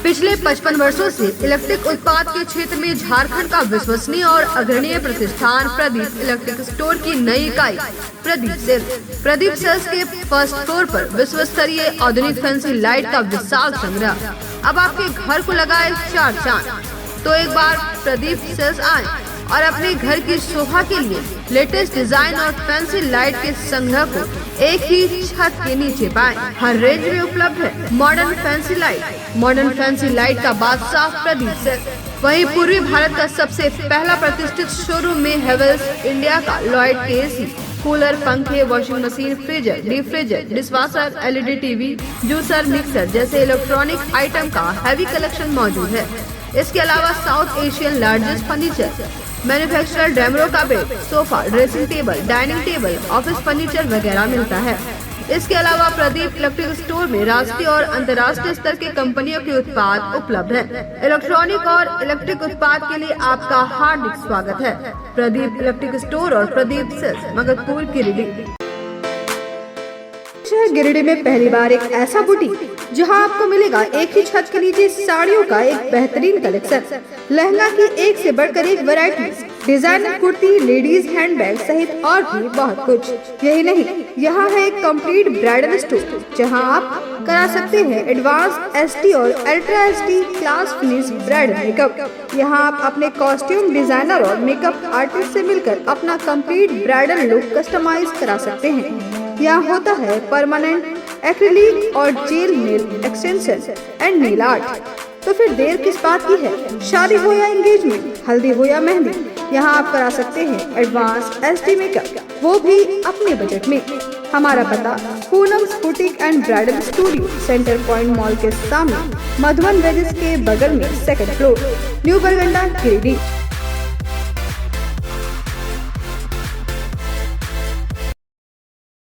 पिछले 55 वर्षों से इलेक्ट्रिक उत्पाद के क्षेत्र में झारखंड का विश्वसनीय और अग्रणीय प्रतिष्ठान प्रदीप इलेक्ट्रिक स्टोर की नई इकाई प्रदीप सेल्स के फर्स्ट फ्लोर पर विश्व स्तरीय आधुनिक फैंसी लाइट का विशाल संग्रह अब आपके घर को लगाए 4 चांद। तो एक बार प्रदीप सेल्स आए और अपने घर की शोभा के लिए लेटेस्ट डिजाइन और फैंसी लाइट के संग्रह को एक ही छत के नीचे पाएं। हर रेंज में उपलब्ध है मॉडर्न फैंसी लाइट का बादशाह प्रदीप सेल्स। वहीं पूर्वी भारत का सबसे पहला प्रतिष्ठित शोरूम में हेवेल्स इंडिया का लॉयड के एसी, कूलर, पंखे, washing machine, freezer, deep freezer, dishwasher, LED TV, juicer, mixer जैसे इलेक्ट्रॉनिक आइटम का हैवी कलेक्शन मौजूद है। इसके अलावा south Asian largest furniture manufacturer Damro का bed, sofa, dressing table, dining table, office furniture वगैरह मिलता है। इसके अलावा प्रदीप इलेक्ट्रिक स्टोर में राष्ट्रीय और अंतर्राष्ट्रीय स्तर के कंपनियों के उत्पाद उपलब्ध हैं। इलेक्ट्रॉनिक और इलेक्ट्रिक उत्पाद के लिए आपका हार्दिक स्वागत है। प्रदीप इलेक्ट्रिक स्टोर और प्रदीप सेल्स, मगधपुर, गिरिडीह। गिरिडीह में पहली बार एक ऐसा बुटीक जहां आपको मिलेगा एक ही छत के नीचे साड़ियों का एक बेहतरीन कलेक्शन, लहंगा की एक से बढ़कर एक variety, designer kurti, ladies handbag सहित और भी बहुत कुछ। यही नहीं, यहाँ है एक कंप्लीट ब्राइडल स्टोर जहां आप करा सकते हैं एडवांस SD और ultra SD class finish bridal makeup. यहाँ आप अपने कॉस्ट्यूम डिजाइनर और मेकअप आर्टिस्ट से मिलकर अपना कंप्लीट ब्राइडल लुक कस्टमाइज करा सकते हैं। यहाँ होता है परमानेंट एक्रिलिक और jail nail extension and nail art. तो फिर देर किस बात की है? शादी हो या एंगेजमेंट, हल्दी हो या मेहंदी, यहाँ आप करा सकते हैं एडवांस SD मेकअप, वो भी अपने बजट में। हमारा पता Poonam's boutique and bridal studio, centre point mall के सामने, मधुबन वेजेस के बगल में, 2nd फ्लोर, न्यू बरगंडा, गिरिडीह।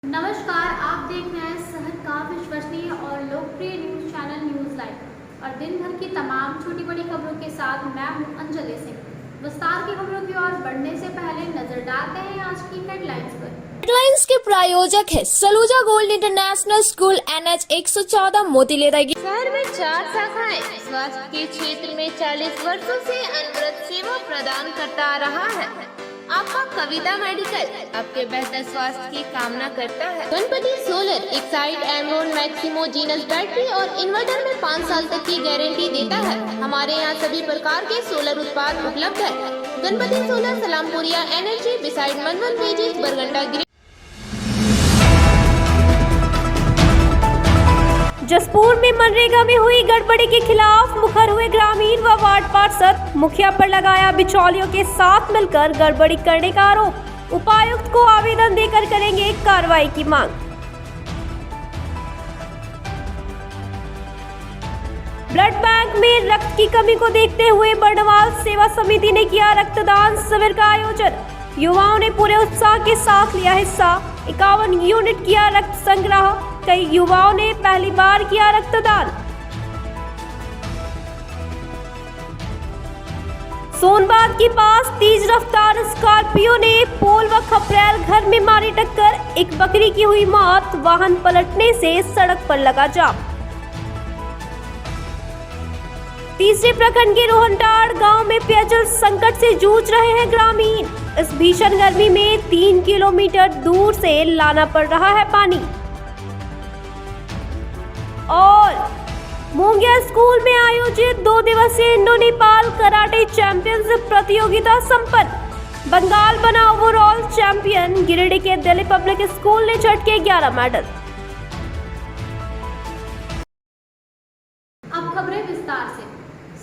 नमस्कार, आप देख रहे हैं शहर का विश्वसनीय और लोकप्रिय न्यूज चैनल न्यूज लाइव और दिन भर की तमाम छोटी बड़ी खबरों के साथ मैं हूं अंजलि सिंह। विस्तार की खबरों की ओर बढ़ने से पहले नजर डालते हैं आज की हेडलाइंस पर। हेडलाइंस के प्रायोजक है Saluja gold international school, NH 114, मोतीलेरा। शहर में 4 शाखाएं स्वास्थ्य के क्षेत्र में 40 वर्षों से अनवरत सेवा प्रदान करता आ रहा है। आपका कविता मेडिकल आपके बेहतर स्वास्थ्य की कामना करता है। Ganpati solar Exide Amaron Maximo genus battery और इन्वर्टर में 5 साल तक की गारंटी देता है। हमारे यहाँ सभी प्रकार के सोलर उत्पाद उपलब्ध है। Ganpati solar, Salampuria energy, beside Madhuban वेजेस, बरगंडा, गिरिडीह। जसपुर में मनरेगा में हुई गड़बड़ी के खिलाफ मुखर हुए ग्रामीण व वार्ड पार्षद। मुखिया पर लगाया बिचौलियों के साथ मिलकर गड़बड़ी करने का आरोप। उपायुक्त को आवेदन देकर करेंगे कार्रवाई की मांग। ब्लड बैंक में रक्त की कमी को देखते हुए बर्नवाल सेवा समिति ने किया रक्तदान शिविर का आयोजन। युवाओं ने पूरे उत्साह के साथ लिया हिस्सा। 51 यूनिट किया रक्त संग्रह। कई युवाओं ने पहली बार किया रक्तदान। सोनबाग के पास तेज रफ्तार स्कॉर्पियो ने पोल व खपरेल घर में मारी टक्कर। एक बकरी की हुई मौत, वाहन पलटने से सड़क पर लगा जाम। तीसरे प्रखंड के रोहनटाड़ गांव में पेयजल संकट से जूझ रहे हैं ग्रामीण। इस भीषण गर्मी में 3 किलोमीटर दूर से लाना पड़ रहा है पानी। और मुंगिया स्कूल में आयोजित 2 दिवसीय इंडो नेपाल कराटे चैंपियनशिप प्रतियोगिता संपन्न। बंगाल बना ओवरऑल चैंपियन। गिरिडीह के दिल्ली पब्लिक स्कूल ने झटके 11 मेडल। अब खबरें विस्तार से।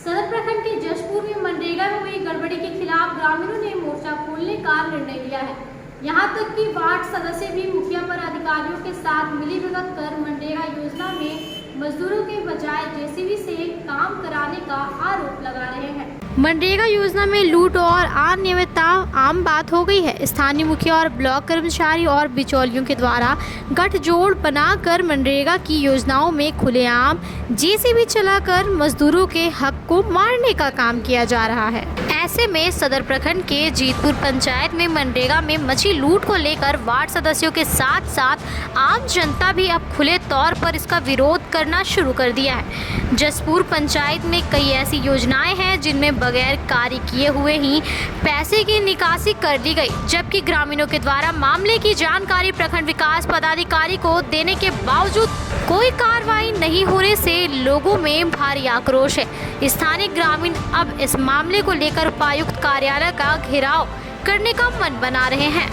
सदर प्रखंड के जशपुर में मनरेगा में हुई गड़बड़ी के खिलाफ ग्रामीणों ने मोर्चा खोलने का निर्णय लिया है। यहाँ तक कि वार्ड सदस्य भी मुखिया पर अधिकारियों के साथ मिलीभगत कर मनरेगा योजना में मजदूरों के बजाय JCB से काम कराने का आरोप लगा रहे हैं। मनरेगा योजना में लूट और अनियमितता आम बात हो गई है। स्थानीय मुखिया और ब्लॉक कर्मचारी और बिचौलियों के द्वारा गठजोड़ बनाकर मनरेगा की योजनाओं में खुलेआम जेसीबी चलाकर मजदूरों के हक को मारने का काम किया जा रहा है। ऐसे में सदर प्रखंड के जीतपुर पंचायत में मनरेगा में मची लूट को लेकर वार्ड सदस्यों के साथ साथ आम जनता भी अब खुले तौर पर इसका विरोध करना शुरू कर दिया है। जसपुर पंचायत में कई ऐसी योजनाएं हैं जिनमें बगैर कार्य किए हुए ही पैसे की निकासी कर दी गई, जबकि ग्रामीणों के द्वारा मामले की जानकारी प्रखंड विकास पदाधिकारी को देने के बावजूद कोई कार्रवाई नहीं होने से लोगों में भारी आक्रोश है। स्थानीय ग्रामीण अब इस मामले को लेकर उपायुक्त कार्यालय का घेराव करने का मन बना रहे हैं।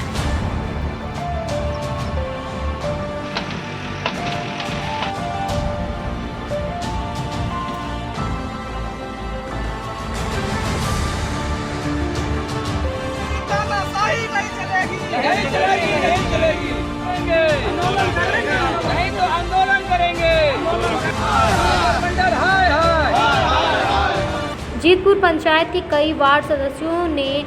नहीं चलेगी। आंदोलन करेंगे, नहीं तो आंदोलन करेंगे। जीतपुर पंचायत के कई वार्ड सदस्यों ने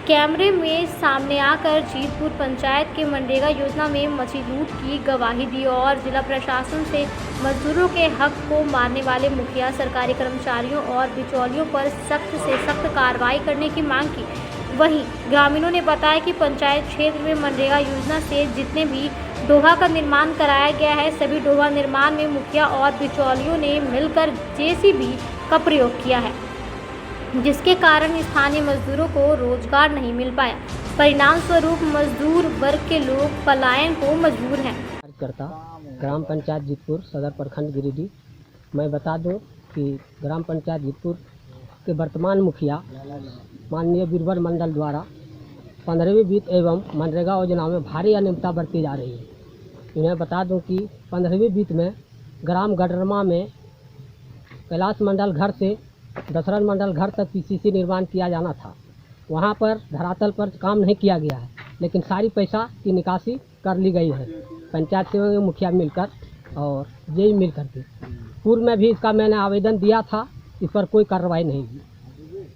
कैमरे में सामने आकर जीतपुर पंचायत के मनरेगा योजना में मची लूट की गवाही दी और जिला प्रशासन से मजदूरों के हक को मारने वाले मुखिया, सरकारी कर्मचारियों और बिचौलियों पर सख्त से सख्त कार्रवाई करने की मांग की। वहीं ग्रामीणों ने बताया कि पंचायत क्षेत्र में मनरेगा योजना से जितने भी डोहा का निर्माण कराया गया है, सभी डोहा निर्माण में मुखिया और बिचौलियों ने मिलकर जेसीबी का प्रयोग किया है, जिसके कारण स्थानीय मजदूरों को रोजगार नहीं मिल पाया। परिणाम स्वरूप मजदूर वर्ग के लोग पलायन को मजबूर हैं। करता ग्राम पंचायत जीतपुर सदर प्रखंड गिरिडीह। मैं बता दूं कि ग्राम पंचायत जीतपुर के वर्तमान मुखिया माननीय बीरबल मंडल द्वारा 15वीं वित्त एवं मनरेगा योजना में भारी अनियमितता बरती जा रही है। इन्हें बता दूं कि 15वीं वित्त में ग्राम गडरमा में कैलाश मंडल घर से दशरथ मंडल घर तक पीसीसी निर्माण किया जाना था। वहां पर धरातल पर काम नहीं किया गया है, लेकिन सारी पैसा की निकासी कर ली गई है पंचायत सेवा मुखिया मिलकर और जेई मिलकर के। पूर्व में भी इसका मैंने आवेदन दिया था, इस पर कोई कार्रवाई नहीं हुई।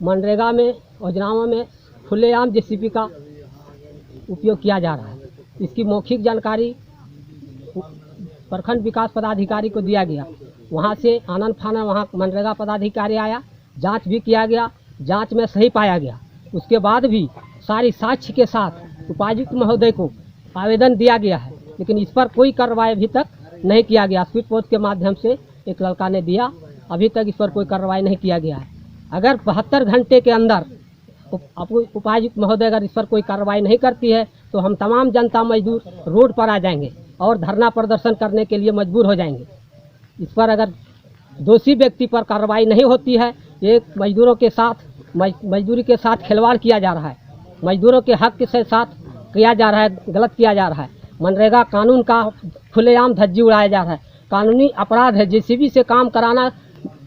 मनरेगा में योजनाओं में खुलेआम जेसीबी का उपयोग किया जा रहा है। इसकी मौखिक जानकारी प्रखंड विकास पदाधिकारी को दिया गया। वहां से आनंद फाना वहां मनरेगा पदाधिकारी आया, जांच भी किया गया, जांच में सही पाया गया। उसके बाद भी सारी साक्ष्य के साथ उपायुक्त महोदय को आवेदन दिया गया है, लेकिन इस पर कोई कार्रवाई अभी तक नहीं किया गया। स्पीड पोस्ट के माध्यम से एक लड़का ने दिया, अभी तक इस पर कोई कार्रवाई नहीं किया गया है। अगर 72 घंटे के अंदर उपायुक्त महोदय अगर इस पर कोई कार्रवाई नहीं करती है तो हम तमाम जनता मजदूर रोड पर आ जाएंगे और धरना प्रदर्शन करने के लिए मजबूर हो जाएंगे। इस पर अगर दोषी व्यक्ति पर कार्रवाई नहीं होती है, ये मजदूरों के साथ मजदूरी के साथ खिलवाड़ किया जा रहा है, मजदूरों के हक के साथ किया जा रहा है, गलत किया जा रहा है। मनरेगा कानून का खुलेआम धज्जी उड़ाया जा रहा है, कानूनी अपराध है। जेसीबी से काम कराना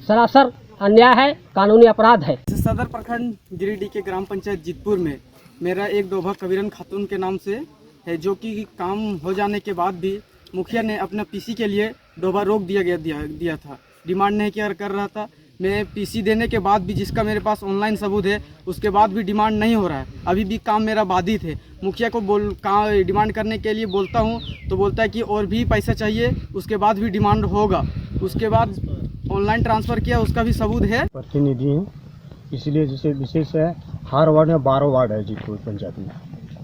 सरासर अन्याय है, कानूनी अपराध है। सदर प्रखंड गिरिडीह के ग्राम पंचायत जीतपुर में मेरा एक डोभा कबीरन खातून के नाम से है, जो कि काम हो जाने के बाद भी मुखिया ने अपना पीसी के लिए डोभा रोक दिया था, डिमांड नहीं किया कर रहा था। मैं पीसी देने के बाद भी, जिसका मेरे पास ऑनलाइन सबूत है, उसके बाद भी डिमांड नहीं हो रहा है। अभी भी काम मेरा बाधित है। मुखिया को डिमांड करने के लिए बोलता हूँ तो बोलता है कि और भी पैसा चाहिए, उसके बाद भी डिमांड होगा। उसके बाद ऑनलाइन ट्रांसफ़र किया, उसका भी सबूत है। प्रतिनिधि हैं, इसलिए जैसे विशेष है, हर वार्ड में 12 वार्ड है जीतपुर पंचायत में।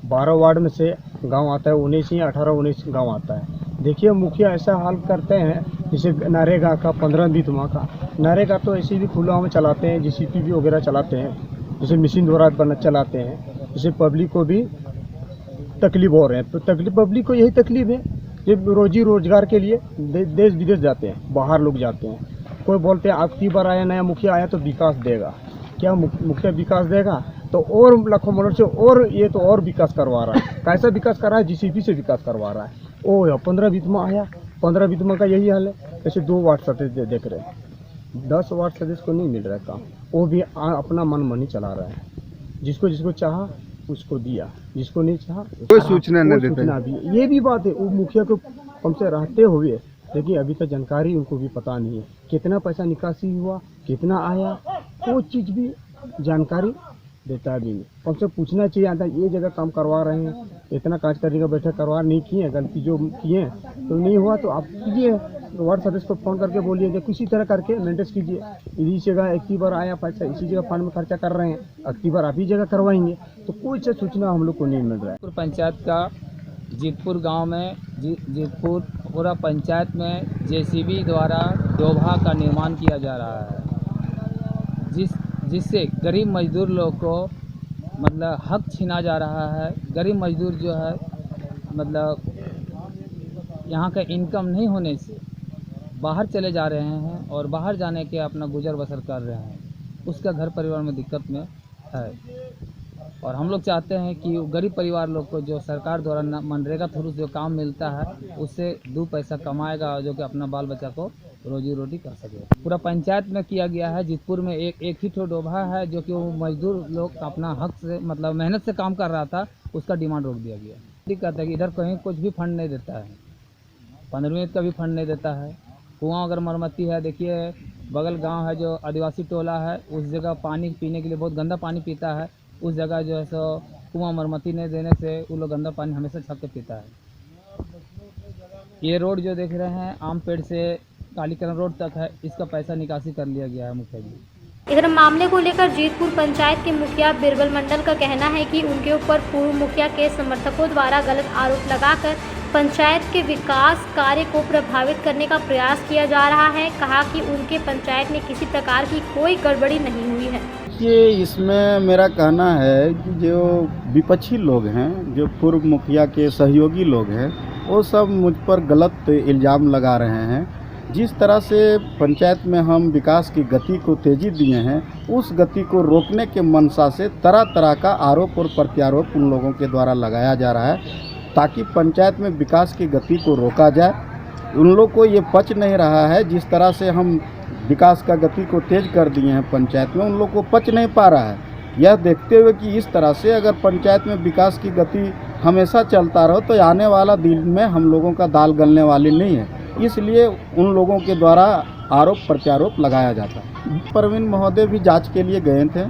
12 वार्ड में से गांव आता है 19 ही 18-19 गांव आता है। देखिए मुखिया ऐसा हाल करते हैं, जैसे नरेगा का 15 माह का नरेगा तो ऐसे भी खुला में चलाते हैं, जेसीबी वगैरह चलाते हैं, जैसे मशीन द्वारा चलाते हैं, जैसे पब्लिक को भी तकलीफ हो रहे हैं। तो तकलीफ पब्लिक को यही तकलीफ है, ये रोजी रोजगार के लिए देश विदेश जाते हैं, बाहर लोग जाते हैं। कोई बोलते हैं आपकी बार आया नया मुखिया आया तो विकास देगा। क्या मुखिया विकास देगा? तो और लाखों मरोड़ से और ये तो और विकास करवा रहा है। कैसा विकास कर रहा है? जीसीबी से विकास करवा रहा है। ओ 15 में आया, 15 में का यही हाल है। जैसे 2 वार्ड सदस्य देख रहे हैं, 10 वार्ड सदस्य को नहीं मिल रहा है काम, वो भी अपना मनमानी चला रहा है। जिसको चाहा उसको दिया, जिसको नहीं चाहा कोई सूचना नहीं देता। ये भी बात है, वो मुखिया को हमसे रहते हुए, लेकिन अभी तक जानकारी उनको भी पता नहीं है कितना पैसा निकासी हुआ, कितना आया, वो चीज़ भी जानकारी देता है भी नहीं। कम से पूछना चाहिए आता ये जगह काम करवा रहे हैं, इतना कार्यकारी का बैठक करवा नहीं किए, गलती जो किए तो नहीं हुआ तो आप कीजिए, वार्ड सदस्य को फोन करके बोलिए कि किसी तरह करके मेंटेन कीजिए। इसी जगह एक ही बार आया पैसा, इसी जगह फंड में खर्चा कर रहे हैं, अगली बार आप ही जगह करवाएंगे, तो कोई से सूचना हम लोग को नहीं मिल रहा है। पंचायत का जीतपुर गांव में जीतपुर पूरा पंचायत में जेसीबी द्वारा डोभा का निर्माण किया जा रहा है, जिससे गरीब मजदूर लोग को मतलब हक छीना जा रहा है। गरीब मजदूर जो है मतलब यहाँ का इनकम नहीं होने से बाहर चले जा रहे हैं और बाहर जाने के अपना गुजर बसर कर रहे हैं, उसका घर परिवार में दिक्कत में है। और हम लोग चाहते हैं कि गरीब परिवार लोग को जो सरकार द्वारा मनरेगा थ्रू जो काम मिलता है उससे 2 पैसा कमाएगा, जो कि अपना बाल बच्चा को रोजी रोटी कर सके। पूरा पंचायत में किया गया है। जीतपुर में एक ही ठो डोभा है जो कि वो मजदूर लोग अपना हक से मतलब मेहनत से काम कर रहा था, उसका डिमांड रोक दिया गया। दिक्कत है कि इधर कहीं कुछ भी फंड नहीं देता है, 15 मिनट का भी फंड नहीं देता है। कुआं अगर मरम्मती है, देखिए बगल गांव है जो आदिवासी टोला है, उस जगह पानी पीने के लिए बहुत गंदा पानी पीता है, उस जगह जो है सो कुआं मरम्मती नहीं देने से वो लोग गंदा पानी हमेशा छक के पीता है। ये रोड जो देख रहे हैं आमपेड़ से कालीकरण रोड तक है, इसका पैसा निकासी कर लिया गया है मुखिया जी। इधर मामले को लेकर जीतपुर पंचायत के मुखिया बिरबल मंडल का कहना है कि उनके ऊपर पूर्व मुखिया के समर्थकों द्वारा गलत आरोप लगाकर पंचायत के विकास कार्य को प्रभावित करने का प्रयास किया जा रहा है। कहा कि उनके पंचायत में किसी प्रकार की कोई गड़बड़ी नहीं हुई है। ये इसमें मेरा कहना है कि जो विपक्षी लोग हैं, जो पूर्व मुखिया के सहयोगी लोग हैं, वो सब मुझ पर गलत इल्ज़ाम लगा रहे हैं। जिस तरह से पंचायत में हम विकास की गति को तेज़ी दिए हैं, उस गति को रोकने के मंशा से तरह तरह का आरोप और प्रत्यारोप उन लोगों के द्वारा लगाया जा रहा है, ताकि पंचायत में विकास की गति को रोका जाए। उन लोग को ये पच नहीं रहा है, जिस तरह से हम विकास का गति को तेज़ कर दिए हैं पंचायत में, उन लोग को पच नहीं पा रहा है। यह देखते हुए कि इस तरह से अगर पंचायत में विकास की गति हमेशा चलता रहो तो आने वाला दिन में हम लोगों का दाल गलने वाली नहीं है, इसलिए उन लोगों के द्वारा आरोप प्रत्यारोप लगाया जाता है। प्रवीण महोदय भी जांच के लिए गए थे।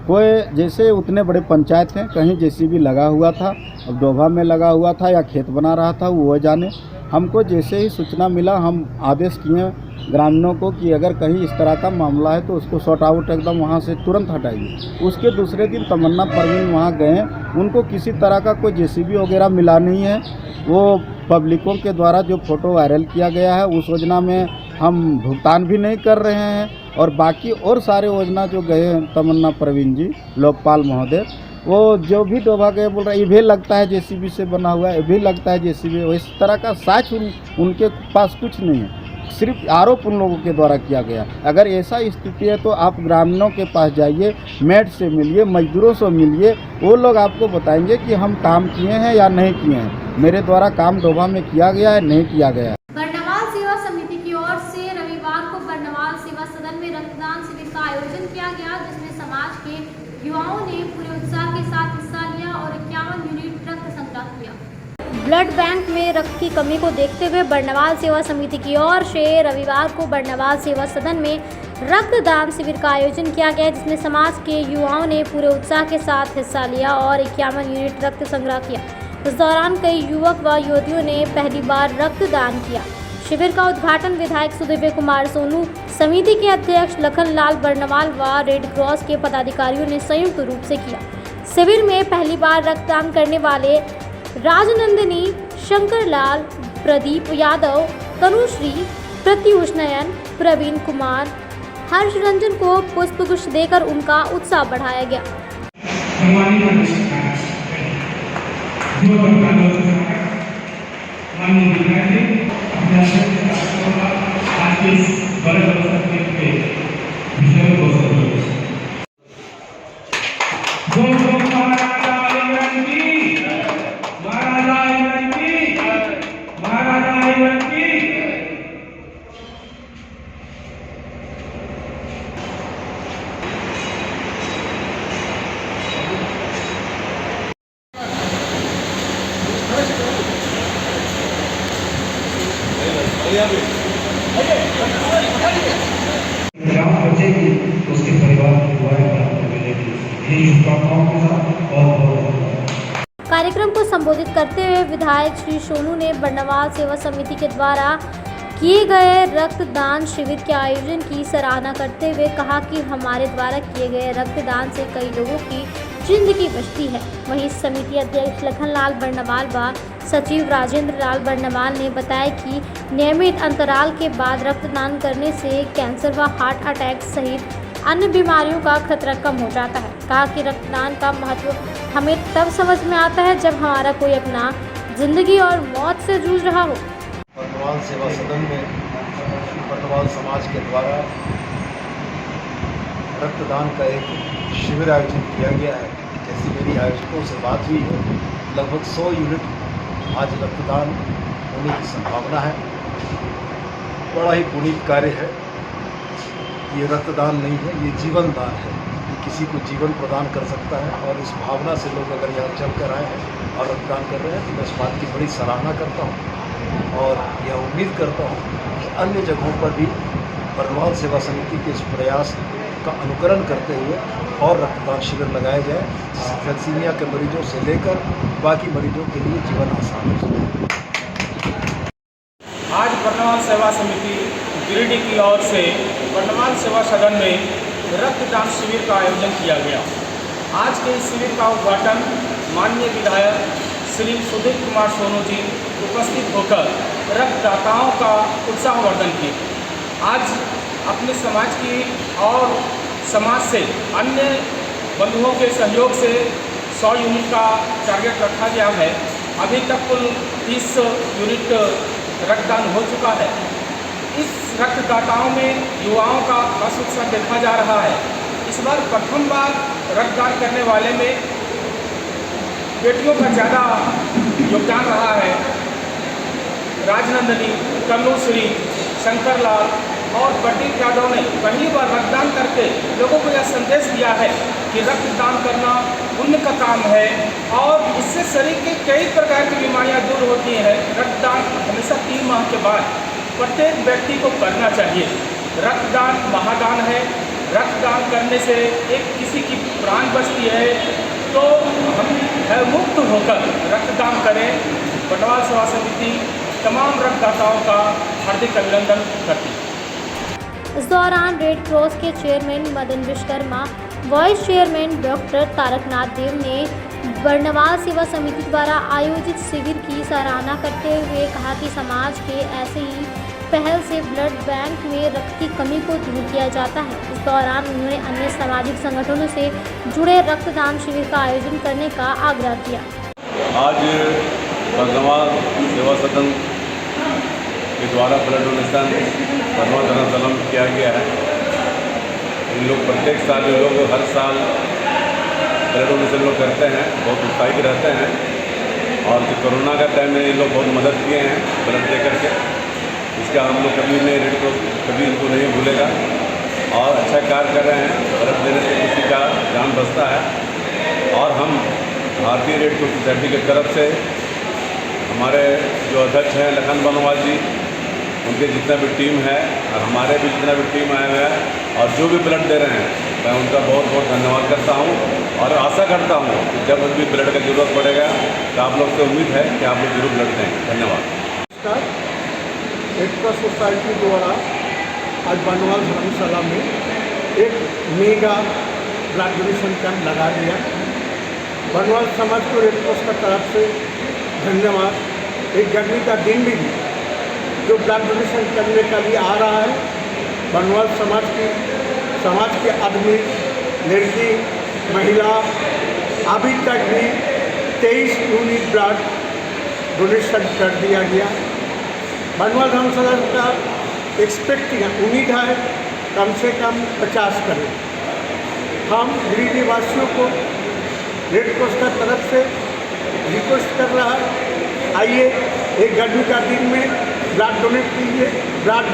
कोई जैसे उतने बड़े पंचायत हैं, कहीं जेसीबी लगा हुआ था, अब डोभा में लगा हुआ था या खेत बना रहा था, वो जाने। हमको जैसे ही सूचना मिला हम आदेश किए ग्रामीणों को कि अगर कहीं इस तरह का मामला है तो उसको शॉर्ट आउट एकदम वहाँ से तुरंत हटाइए। उसके दूसरे दिन तमन्ना परवीन वहाँ गए, उनको किसी तरह का कोई जेसीबी वगैरह मिला नहीं है। वो पब्लिकों के द्वारा जो फ़ोटो वायरल किया गया है उस योजना में हम भुगतान भी नहीं कर रहे हैं, और बाकी और सारे योजना जो गए हैं तमन्ना परवीन जी, लोकपाल महोदय, वो जो भी डोभा गए बोल रहे ये भी लगता है जेसीबी से बना हुआ है, ये भी लगता है जेसीबी। इस तरह का साक्ष्य उनके पास कुछ नहीं है, सिर्फ आरोप उन लोगों के द्वारा किया गया। अगर ऐसा स्थिति है तो आप ग्रामीणों के पास जाइए, मेट से मिलिए, मजदूरों से मिलिए, वो लोग आपको बताएंगे कि हम काम किए हैं या नहीं किए हैं। मेरे द्वारा काम डोभा में किया गया है, नहीं किया गया है। बरनवाल सेवा समिति की ओर से रविवार को बरनवाल सेवा सदन में रक्तदान शिविर का आयोजन किया गया, जिसमें समाज के युवाओं ने पूरे उत्साह के साथ हिस्सा लिया और 51 यूनिट रक्त संग्रह किया। ब्लड बैंक में रक्त की कमी को देखते हुए बरनवाल सेवा समिति की ओर से रविवार को बरनवाल सेवा सदन में रक्तदान शिविर का आयोजन किया गया, जिसमें समाज के युवाओं ने पूरे उत्साह के साथ हिस्सा लिया और 51 यूनिट रक्त संग्रह किया। इस दौरान कई युवक व युवतियों ने पहली बार रक्तदान किया। शिविर का उद्घाटन विधायक सुदिव्य कुमार सोनू, समिति के अध्यक्ष लखन लाल बरनवाल व रेड क्रॉस के पदाधिकारियों ने संयुक्त रूप से किया। शिविर में पहली बार रक्तदान करने वाले राजनंदिनी, शंकरलाल, प्रदीप यादव, तनुश्री, प्रत्युष नयन, प्रवीण कुमार, हर्ष रंजन को पुष्पगुच्छ देकर उनका उत्साह बढ़ाया गया। ग्राम बचेगी तो उसके परिवार की दुआएं प्राप्त होगी। कार्यक्रम को संबोधित करते हुए विधायक श्री सोनू ने बर्नवाल सेवा समिति के द्वारा किए गए रक्तदान शिविर के आयोजन की सराहना करते हुए कहा कि हमारे द्वारा किए गए रक्तदान से कई लोगों की जिंदगी बचती है। वहीं समिति अध्यक्ष लखनलाल बर्नवाल व सचिव राजेंद्र लाल बर्नवाल ने बताया कि नियमित अंतराल के बाद रक्तदान करने से कैंसर व हार्ट अटैक सहित अन्य बीमारियों का खतरा कम हो जाता है। कहा कि रक्तदान का महत्व हमें तब समझ में आता है जब हमारा कोई अपना जिंदगी और मौत से जूझ रहा हो। बर्नवाल सेवा सदन में बर्नवाल समाज के द्वारा रक्तदान का एक शिविर आयोजित किया गया है। जैसी मेरी आयोजकों से बात हुई है, लगभग 100 यूनिट आज रक्तदान होने की संभावना है। बड़ा ही पुनीत कार्य है। ये रक्तदान नहीं है, ये जीवन दान है। ये किसी को जीवन प्रदान कर सकता है और इस भावना से लोग अगर यहाँ चल कर आए हैं और रक्तदान कर रहे हैं तो मैं इस बात की बड़ी सराहना करता हूँ और यह उम्मीद करता हूँ कि अन्य जगहों पर भी बर्नवाल सेवा समिति के इस प्रयास का अनुकरण करते हुए और रक्तदान शिविर लगाए जाए, जिससे थैलेसीमिया के मरीजों से लेकर बाकी मरीजों के लिए जीवन आसान हो सके। आज बर्नवाल सेवा समिति गिरिडीह की ओर से बर्नवाल सेवा सदन में रक्तदान शिविर का आयोजन किया गया। आज के इस शिविर का उद्घाटन माननीय विधायक श्री सुधीर कुमार सोनू जी उपस्थित होकर रक्तदाताओं का उत्साहवर्धन किए। आज अपने समाज की और समाज से अन्य बंधुओं के सहयोग से 100 यूनिट का टारगेट रखा गया है। अभी तक कुल 30 यूनिट रक्तदान हो चुका है। इस रक्तदाताओं में युवाओं का खास उत्साह देखा जा रहा है। इस बार प्रथम बार रक्तदान करने वाले में बेटियों का ज़्यादा योगदान रहा है। राजनंदनी, कन्नूश्री, शंकरलाल और प्रदीप यादव ने पहली बार रक्तदान करके लोगों को यह संदेश दिया है कि रक्तदान करना पुण्य का काम है और इससे शरीर के कई प्रकार की बीमारियां दूर होती हैं। रक्तदान हमेशा 3 माह के बाद प्रत्येक व्यक्ति को करना चाहिए। रक्तदान महादान है। रक्तदान करने से एक किसी की प्राण बचती है, तो हम मुक्त होकर रक्तदान करें। बर्नवाल सेवा समिति तमाम रक्तदाताओं का हार्दिक अभिनंदन करती है। इस दौरान रेड क्रॉस के chairman Madan Vishwakarma, vice chairman doctor Taraknath Dev ने बर्नवाल सेवा समिति द्वारा आयोजित शिविर की सराहना करते हुए कहा कि समाज के ऐसे ही पहल से ब्लड बैंक में रक्त की कमी को दूर किया जाता है। इस दौरान उन्होंने अन्य सामाजिक संगठनों से जुड़े रक्तदान शिविर का आयोजन करने का आग्रह किया। आज बर्नवाल सेवा सदन के द्वारा ब्लड डोनेशन बर्नवाल धर्मशाला में किया गया है। इन लोग प्रत्येक साल ये लोग हर साल ब्लड डोनेशन लोग करते हैं, बहुत उत्साहित रहते हैं और जो कोरोना का टाइम में ये लोग बहुत मदद किए हैं ब्लड दे करके। इसका हम लोग कभी नहीं रेड क्रॉस कभी इनको नहीं भूलेगा और अच्छा कार्य कर रहे हैं। ब्लड देने से किसी का जान बचता है और हम भारतीय रेड क्रॉस सोसाइटी की तरफ से हमारे जो अध्यक्ष हैं लखन बर्नवाल जी, उनके जितना भी टीम है और हमारे भी जितना भी टीम आए हुए हैं और जो भी ब्लड दे रहे हैं, मैं उनका बहुत बहुत धन्यवाद करता हूं और आशा करता हूं कि जब भी ब्लड की ज़रूरत पड़ेगा तो आप लोग से उम्मीद है कि आप लोग जरूर ब्लड देंगे। धन्यवाद। रेड क्रॉस सोसाइटी द्वारा आज बर्नवाल धर्मशाला में एक मेगा ब्लड डोनेशन कैंप लगा दिया। बर्नवाल समाज को रेड क्रॉस का तरफ से धन्यवाद। एक गर्मी का दिन भी जो ब्लड डोनेशन करने के लिए आ रहा है, बर्नवाल समाज के आदमी, लड़की, महिला अभी तक भी 23 यूनिट ब्लड डोनेशन कर दिया गया। बर्नवाल धर्मशाला का एक्सपेक्टिंग उम्मीद है कम से कम 50 करें। हम गिरिडीह वासियों को रेड क्रॉस का तरफ से रिक्वेस्ट कर रहा है, आइए एक गर्मी का दिन में ब्लड डोनेट कीजिए। ब्लड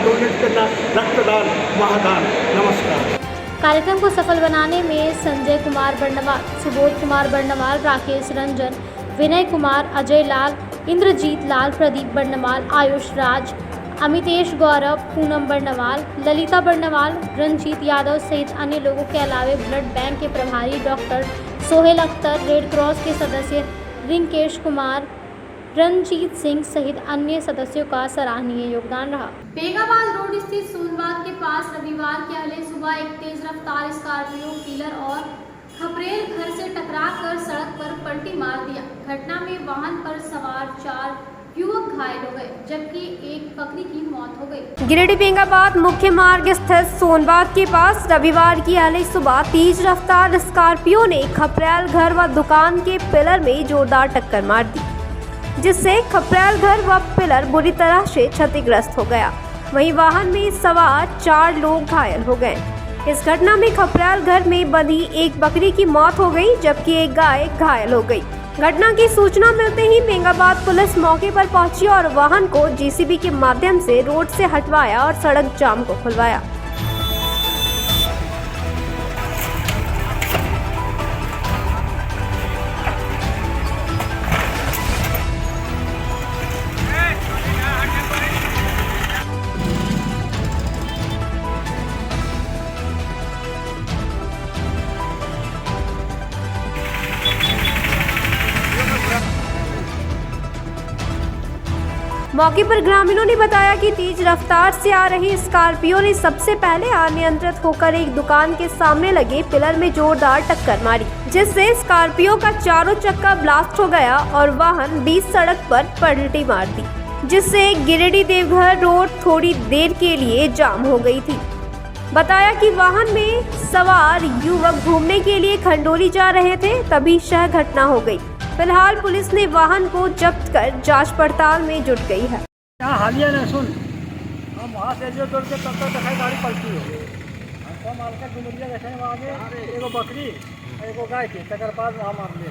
डोनेट करना रक्तदान महादान। नमस्कार। कार्यक्रम को सफल बनाने में संजय कुमार बर्नवाल, सुबोध कुमार बर्नवाल, राकेश रंजन, विनय कुमार, अजय लाल, इंद्रजीत लाल, प्रदीप बर्नवाल, आयुष राज, अमितेश गौरव, पूनम बर्नवाल, ललिता बर्नवाल, रंजीत यादव सहित अन्य लोगों के अलावा ब्लड बैंक के प्रभारी doctor Sohail Akhtar, red cross के सदस्य रिंकेश कुमार, रणजीत सिंह सहित अन्य सदस्यों का सराहनीय योगदान रहा। बेगाबाद रोड स्थित सोनबाग के पास रविवार के अगले सुबह एक तेज रफ्तार स्कॉर्पियो पिलर और खपरेल घर से टकराकर सड़क पर पलटी मार दिया। घटना में वाहन पर सवार 4 युवक घायल हो गए, जबकि एक बकरी की मौत हो गई। गिरिडीह बेंगाबाद मुख्य मार्ग स्थित सोनबाग के पास रविवार की अर्ली सुबह तेज रफ्तार स्कॉर्पियो ने खपरेल घर व दुकान के पिलर में जोरदार टक्कर मार दी, जिससे खपरेल घर व पिलर बुरी तरह से क्षतिग्रस्त हो गया। वहीं वाहन में सवार 4 लोग घायल हो गए। इस घटना में खपरेल घर में बंधी एक बकरी की मौत हो गई, जबकि एक गाय घायल हो गई। घटना की सूचना मिलते ही बेंगाबाद पुलिस मौके पर पहुंची और वाहन को जेसीबी के माध्यम से रोड से हटवाया और सड़क जाम को खुलवाया। मौके पर ग्रामीणों ने बताया कि तेज रफ्तार से आ रही स्कॉर्पियो ने सबसे पहले अनियंत्रित होकर एक दुकान के सामने लगे पिलर में जोरदार टक्कर मारी, जिससे स्कॉर्पियो का चारों चक्का ब्लास्ट हो गया और वाहन बीच सड़क पर पलटी मार दी, जिससे गिरिडीह देवघर रोड थोड़ी देर के लिए जाम हो गई थी। बताया कि वाहन में सवार युवक घूमने के लिए खंडोली जा रहे थे, तभी यह घटना हो गई। फिलहाल पुलिस ने वाहन को जब्त कर जांच पड़ताल में जुट गई है। हालिया ने सुन हम वहाँ से जो दौड़ के तब तक दिखाई गाड़ी पलटी हो गई। हमको माल का डुमरिया देखे वहाँ आगे एगो बकरी एगो गाय की तकर बाद वहाँ मार लिए।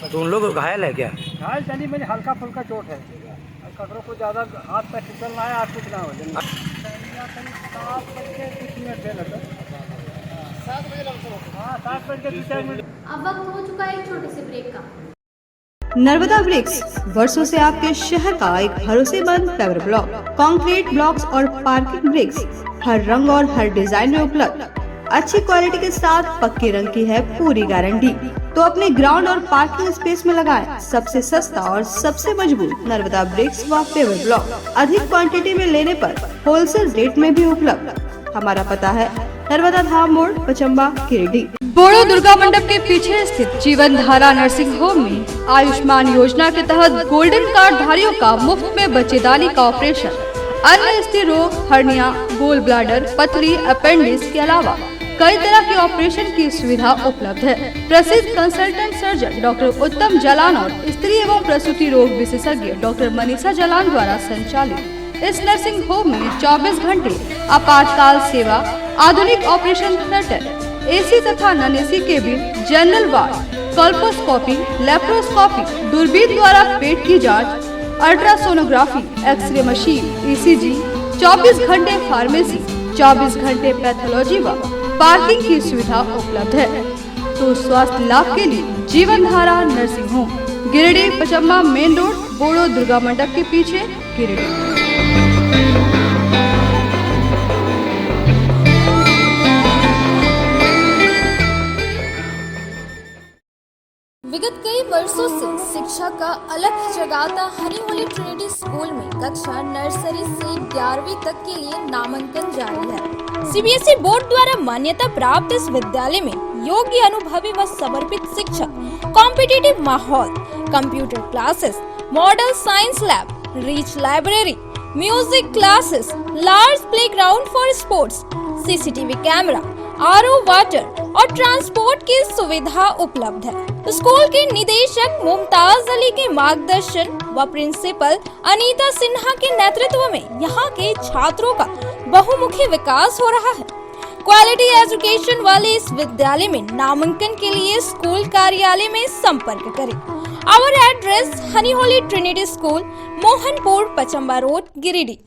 तो उन लोग घायल है क्या? घायल चली मैंने हल्का फुल्का चोट है, ककरों को ज़्यादा हाथ पैर फिसल ना है, आज कुछ ना हो जाए। 7 बज के 30 मिनट थे लगभग। 7 बज के 2-4 मिनट। अब वक्त हो चुका है एक छोटे से ब्रेक का। नर्मदा ब्रिक्स वर्षों से आपके शहर का एक भरोसेमंद पेवर ब्लॉक, कंक्रीट ब्लॉक्स और पार्किंग ब्रिक्स हर रंग और हर डिजाइन में उपलब्ध। अच्छी क्वालिटी के साथ पक्के रंग की है पूरी गारंटी। तो अपने ग्राउंड और पार्किंग स्पेस में लगाएं सबसे सस्ता और सबसे मजबूत नर्मदा ब्रिक्स व पेवर ब्लॉक। अधिक क्वांटिटी में लेने पर होलसेल रेट में भी उपलब्ध। हमारा पता है नर्मदा धाम मोड़, पचम्बा, गिरिडीह। बोड़ो दुर्गा मंडप के पीछे स्थित जीवन धारा नर्सिंग होम में आयुष्मान योजना के तहत गोल्डन कार्ड धारियों का मुफ्त में बच्चेदानी का ऑपरेशन, अन्य स्त्री रोग, हर्निया, गोल ब्लैडर, पथरी, अपेंडिक्स के अलावा कई तरह के ऑपरेशन की सुविधा उपलब्ध है। प्रसिद्ध कंसल्टेंट सर्जन डॉक्टर उत्तम जलान और स्त्री एवं प्रसूति रोग विशेषज्ञ डॉक्टर मनीषा जलान द्वारा संचालित इस नर्सिंग होम में 24 घंटे आपातकाल सेवा, आधुनिक ऑपरेशन थिएटर, एसी तथा non AC cabin, general ward, colposcopy, laparoscopy, दूरबीन द्वारा पेट की जांच, अल्ट्रासोनोग्राफी, एक्सरे मशीन, ईसीजी, 24 घंटे फार्मेसी, 24 घंटे पैथोलॉजी व पार्किंग की सुविधा उपलब्ध है। तो स्वास्थ्य लाभ के लिए Jeevan Dhara nursing home, Giridih, Pachamba main road, बोड़ो दुर्गा मंडप के पीछे, गिरिडीह। विगत कई वर्षों से शिक्षा का अलग जगाता हनी होली ट्रिनिटी स्कूल में कक्षा नर्सरी से 11वीं तक के लिए नामांकन जारी है। सीबीएसई बोर्ड द्वारा मान्यता प्राप्त इस विद्यालय में योग्य, अनुभवी व समर्पित शिक्षक, कॉम्पिटिटिव माहौल, computer classes, model science lab, rich library, music classes, large playground for sports, CCTV camera, RO water और ट्रांसपोर्ट की सुविधा उपलब्ध है। स्कूल के निदेशक मुमताज अली के मार्गदर्शन व प्रिंसिपल अनीता सिन्हा के नेतृत्व में यहाँ के छात्रों का बहुमुखी विकास हो रहा है। क्वालिटी एजुकेशन वाले इस विद्यालय में नामांकन के लिए स्कूल कार्यालय में संपर्क करें। Our address honey holy trinity school, Mohanpur, Pachamba road, Giridih.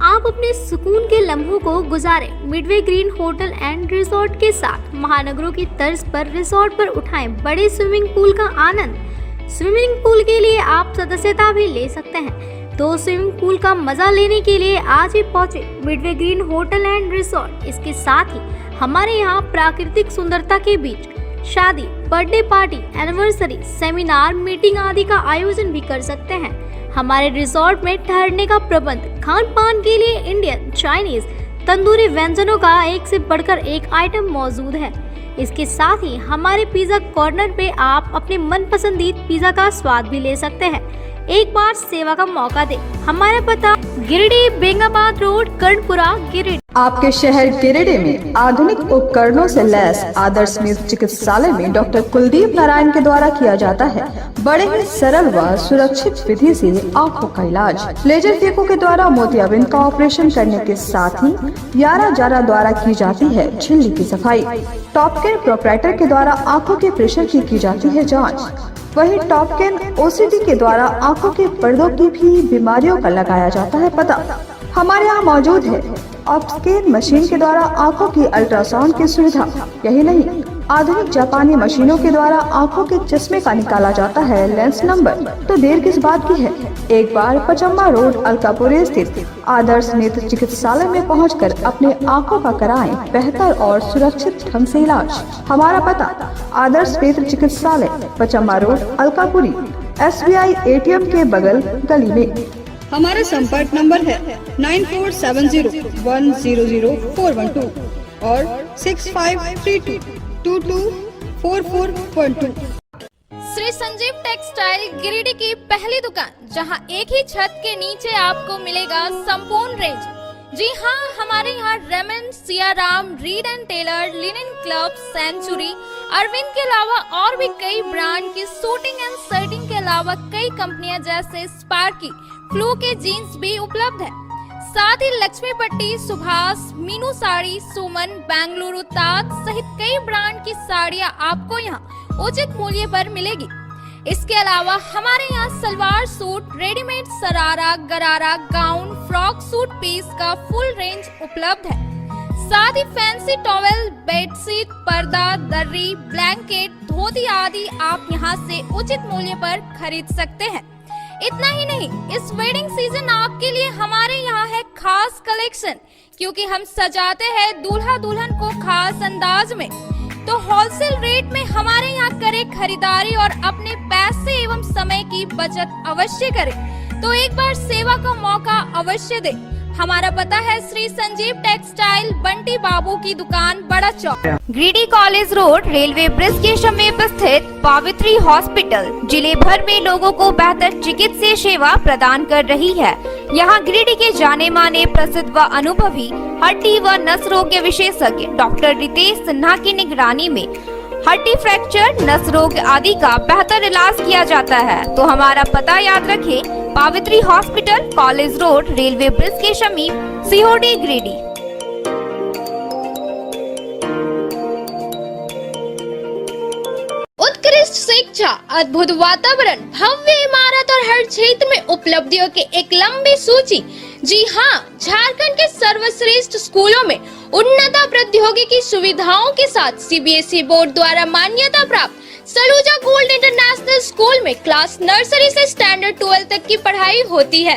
आप अपने सुकून के लम्हों को गुजारें midway green hotel and resort के साथ। महानगरों की तर्ज पर रिजॉर्ट पर उठाएं बड़े स्विमिंग पूल का आनंद। स्विमिंग पूल के लिए आप सदस्यता भी ले सकते हैं। तो स्विमिंग पूल का मजा लेने के लिए आज ही पहुंचे Midway green hotel and resort. इसके साथ ही हमारे यहाँ प्राकृतिक सुंदरता के बीच शादी, birthday party, anniversary, seminar, meeting आदि का आयोजन भी कर सकते हैं। हमारे रिसोर्ट में ठहरने का प्रबंध, खान पान के लिए इंडियन, चाइनीज, तंदूरी व्यंजनों का एक से बढ़कर एक आइटम मौजूद है। इसके साथ ही हमारे पिज्जा कॉर्नर पे आप अपने मनपसंदीदा पिज्जा का स्वाद भी ले सकते हैं। एक बार सेवा का मौका दें। हमारा पता गिरिडीह बेंगाबाद रोड, कर्णपुरा, गिरिडीह। आपके शहर गिरिडीह में आधुनिक उपकरणों से लैस आदर्श नेत्र चिकित्सालय में डॉक्टर कुलदीप नारायण के द्वारा किया जाता है बड़े ही सरल व सुरक्षित विधि से आँखों का इलाज। लेजर फेको के द्वारा मोतियाबिंद का ऑपरेशन करने के साथ ही यारा जारा द्वारा की जाती है झिल्ली की सफाई। टॉप केयर प्रोपराइटर के द्वारा आँखों के प्रेशर की जाती है जाँच। वही टॉप केयर ओसीडी के द्वारा आँखों के पर्दों की भी बीमारियों का लगाया जाता है पता। हमारे यहाँ मौजूद है ऑप्टिकल मशीन के द्वारा आँखों की अल्ट्रासाउंड की सुविधा। यही नहीं, आधुनिक जापानी मशीनों के द्वारा आँखों के चश्मे का निकाला जाता है लेंस नंबर। तो देर किस बात की है, एक बार पचम्मा रोड, अलकापुरी स्थित आदर्श नेत्र चिकित्सालय में पहुंचकर अपने आँखों का कराएं बेहतर और सुरक्षित ढंग से इलाज। हमारा पता आदर्श नेत्र चिकित्सालय, Pachamba road, Alkapuri, SBI ATM के बगल गली में। हमारा संपर्क नंबर है 9470100412 और 6532224412। श्री संजीव टेक्सटाइल गिरिडीह की पहली दुकान, जहां एक ही छत के नीचे आपको मिलेगा संपूर्ण रेंज। जी हाँ, हमारे यहाँ Raymond, Siyaram, Reid and Taylor, Linen Club, Century, Arvind के अलावा और भी कई ब्रांड की सूटिंग एंड शर्टिंग के अलावा कई कंपनियां जैसे स्पार्की, फ्लू के जीन्स भी उपलब्ध है। साथ ही लक्ष्मी पट्टी, सुभाष, मीनू साड़ी, सुमन, बेंगलुरु ताज सहित कई ब्रांड की साड़ियां आपको यहाँ उचित मूल्य पर मिलेगी। इसके अलावा हमारे यहाँ सलवार सूट, रेडीमेड सरारा, गरारा, गाउन, फ्रॉक सूट पीस का फुल रेंज उपलब्ध है। साथ ही फैंसी टॉवेल, बेडशीट, पर्दा, दर्री, ब्लैंकेट, धोती आदि आप यहाँ से उचित मूल्य पर खरीद सकते हैं। इतना ही नहीं, इस वेडिंग सीजन आपके लिए हमारे यहाँ है खास कलेक्शन, क्योंकि हम सजाते हैं दूल्हा दुल्हन को खास अंदाज में। तो होलसेल रेट में हमारे यहाँ करें खरीदारी और अपने पैसे एवं समय की बचत अवश्य करें। तो एक बार सेवा का मौका अवश्य दें। हमारा पता है श्री संजीव टेक्सटाइल, बंटी बाबू की दुकान, बड़ा चौक, Giridih college road, railway bridge के समीप स्थित पावित्री हॉस्पिटल जिले भर में लोगों को बेहतर चिकित्सीय सेवा प्रदान कर रही है। यहाँ गिरिडीह के जाने माने, प्रसिद्ध व अनुभवी हड्डी व नस रोग के विशेषज्ञ डॉक्टर रितेश सिन्हा की निगरानी में हड्डी फ्रैक्चर, नस रोग आदि का बेहतर इलाज किया जाता है। तो हमारा पता याद रखें, Pavitri hospital, college road, railway bridge के समीप, सीहोडी, गिरिडीह। उत्कृष्ट शिक्षा, अद्भुत वातावरण, भव्य इमारत और हर क्षेत्र में उपलब्धियों की एक लंबी सूची। जी हाँ, झारखंड के सर्वश्रेष्ठ स्कूलों में उन्नत प्रौद्योगिकी सुविधाओं के साथ CBSE बोर्ड द्वारा मान्यता प्राप्त सलूजा गोल्ड इंटरनेशनल स्कूल में क्लास नर्सरी से स्टैंडर्ड 12 तक की पढ़ाई होती है।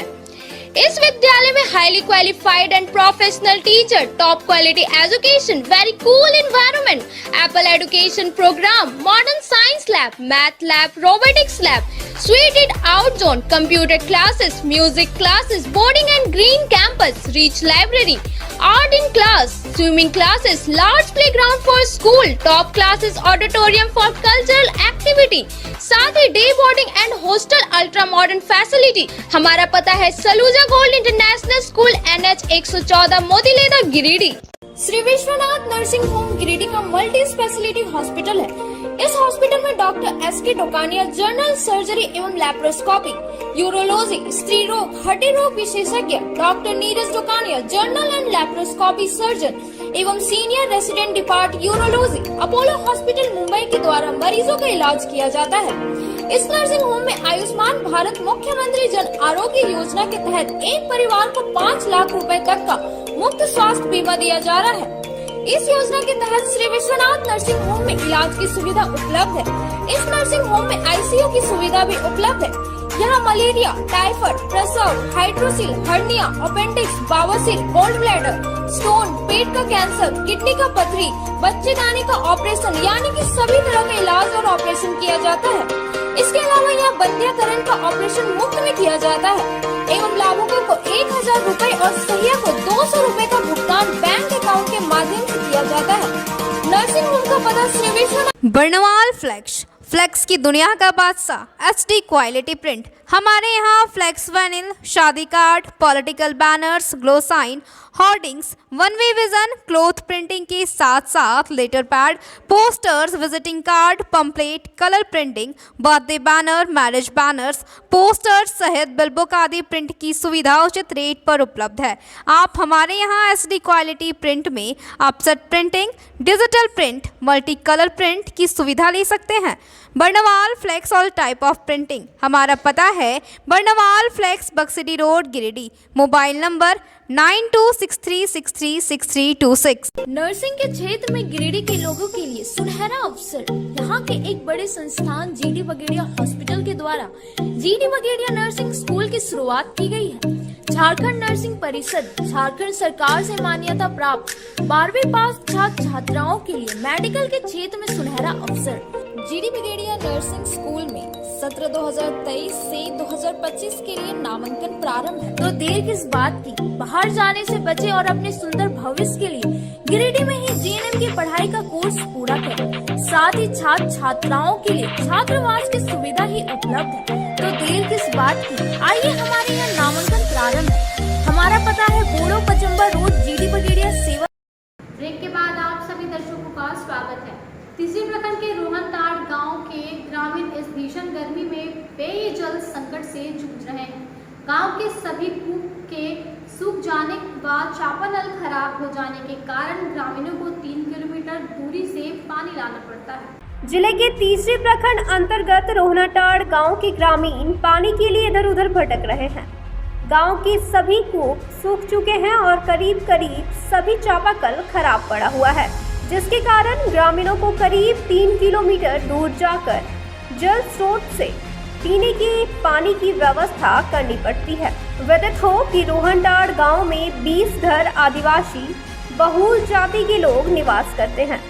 इस विद्यालय में highly qualified and professional teacher, top quality education, very cool environment, Apple education program, modern science lab, math lab, robotics lab, suited out zone, computer classes, music classes, boarding and green campus, rich library, art in class, swimming classes, large playground for school, top classes, auditorium for cultural activity, साथ ही day boarding and hostel, ultra modern facility. हमारा पता है Saluja gold international school, NH 114, Motileda, Giridih. Shri Vishwanath nursing home Giridih का multi speciality hospital है। इस hospital में doctor SK Tokania general surgery एवं लैप्रोस्कोपी, यूरोलॉजी, स्त्री रोग, हड्डी रोग विशेषज्ञ, doctor Neeraj Tokania general and laparoscopy surgeon एवं senior resident depart urology, Apollo hospital Mumbai के द्वारा मरीजों का इलाज किया जाता है। इस नर्सिंग होम में आयुष्मान भारत मुख्यमंत्री जन आरोग्य योजना के तहत एक परिवार को 5 लाख रुपए तक का मुफ्त स्वास्थ्य बीमा दिया जा रहा है। इस योजना के तहत श्री विश्वनाथ नर्सिंग होम में इलाज की सुविधा उपलब्ध है। इस नर्सिंग होम में आईसीयू की सुविधा भी उपलब्ध है। यहाँ मलेरिया, टाइफाइड, प्रसव, हाइड्रोसिल, हर्निया, अपेंडिक्स, बावसीर, गोल्ड ब्लैडर, स्टोन, पेट का कैंसर, किडनी का पथरी, बच्चेदानी का ऑपरेशन यानी कि सभी तरह का इलाज और ऑपरेशन किया जाता है। इसके अलावा यहाँ बंध्याकरण का ऑपरेशन मुफ्त में किया जाता है एवं लाभुकों को 1000 रूपए और सहिया को 200 रूपए का भुगतान बैंक अकाउंट के माध्यम से किया जाता है। नर्सिंग होम का पता श्री विश्वनाथ बर्नवाल फ्लेक्स की दुनिया का बादशाह HD क्वालिटी प्रिंट। हमारे यहाँ फ्लेक्स वैनिल, शादी card, political banners, glow sign, hoardings, one way vision, cloth printing के साथ साथ letter pad, posters, visiting card, pamphlet, colour printing, birthday banner, marriage banners, posters सहित बिलबुक आदि प्रिंट की सुविधा उचित रेट पर उपलब्ध है। आप हमारे यहाँ SD क्वालिटी प्रिंट में offset printing, digital print, multi colour print की सुविधा ले सकते हैं। Barnwal flex all type of printing. हमारा पता है Barnwal flex Baksidih road, Giridih. Mobile number 9263636326। Nursing के क्षेत्र में गिरिडीह के लोगों के लिए सुनहरा अवसर। यहाँ के एक बड़े संस्थान GD बगेड़िया हॉस्पिटल के द्वारा GD बगेड़िया नर्सिंग स्कूल की शुरुआत की गई है। झारखंड नर्सिंग परिषद झारखंड सरकार से मान्यता प्राप्त 12वीं पास छात्र छात्राओं के लिए मेडिकल के क्षेत्र में सुनहरा अवसर। GD बगेड़िया नर्सिंग स्कूल में सत्र 2023 से 2025 के लिए नामांकन प्रारंभ है। तो देर किस बात की, बाहर जाने से बचे और अपने सुंदर भविष्य के लिए गिरिडीह में ही GNM की पढ़ाई का कोर्स पूरा करें। साथ ही छात्र छात्राओं के लिए छात्रावास की सुविधा ही उपलब्ध है। तो देर किस बात की, आइए हमारे यहाँ नामांकन प्रारंभ है। हमारा पता है बोड़ो पचम्बा रोड, GD बगेड़िया सेवा। ब्रेक के बाद आप सभी दर्शकों का स्वागत है। तीसरी प्रखंड के रोहनताड़ गांव के ग्रामीण इस भीषण गर्मी में पेयजल संकट से जूझ रहे हैं। गांव के सभी कूप के सूख जाने व चापानल खराब हो जाने के कारण ग्रामीणों को 3 किलोमीटर दूरी से पानी लाना पड़ता है। जिले के तीसरे प्रखंड अंतर्गत रोहनाटाड़ गांव के ग्रामीण पानी के लिए इधर उधर भटक रहे हैं। गांव के सभी कूप सूख चुके हैं और करीब सभी चापाकल खराब पड़ा हुआ है, जिसके कारण ग्रामीणों को करीब 3 किलोमीटर दूर जाकर जल स्रोत से पीने के पानी की व्यवस्था करनी पड़ती है। विदित हो कि रोहनटाड़ गांव में 20 घर आदिवासी बहुल जाति के लोग निवास करते हैं।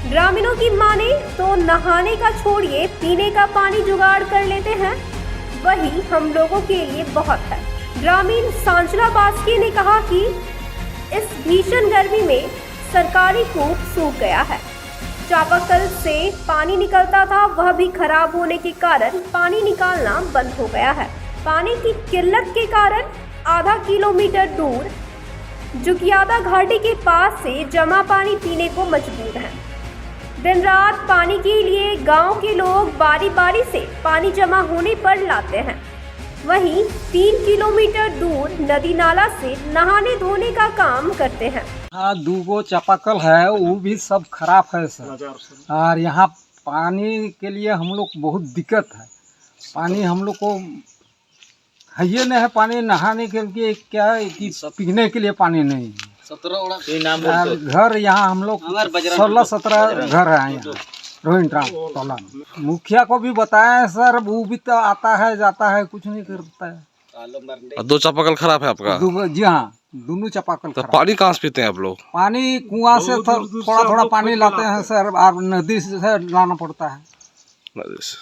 ग्रामीणों की माने तो नहाने का छोड़िए पीने का पानी जुगाड़ कर लेते हैं, वही हम लोगों के लिए बहुत है। ग्रामीण सांचला बास्की ने कहा कि इस भीषण गर्मी में सरकारी कूप सूख गया है। चापाकल से पानी निकलता था, वह भी खराब होने के कारण पानी निकालना बंद हो गया है। पानी की किल्लत के कारण आधा किलोमीटर दूर जुकियादा घाटी के पास से जमा पानी पीने को मजबूर हैं। दिन रात पानी के लिए गांव के लोग बारी बारी से पानी जमा होने पर लाते हैं। वहीं 3 किलोमीटर दूर नदी नाला से नहाने धोने का काम करते हैं। हाँ, 2 चापाकल है, वो भी सब खराब है सर। और यहाँ पानी के लिए हम लोग बहुत दिक्कत है। पानी हम लोग को है ही नहीं है, पानी नहाने के लिए क्या है कि पीने के लिए पानी नहीं है। 17 घर यहाँ हम लोग 16-17 घर है यहाँ रोहिंटाड़ टोला में। मुखिया को भी बताया सर, वो भी तो आता है जाता है, कुछ नहीं करता है। 2 चापाकल खराब है आपका? जी हाँ, दोनों चापाकल। तो पानी कहाँ से पीते हैं आप लोग? पानी कुआं से थोड़ा थोड़ा पानी लाते हैं सर, और नदी से लाना पड़ता है। नदी से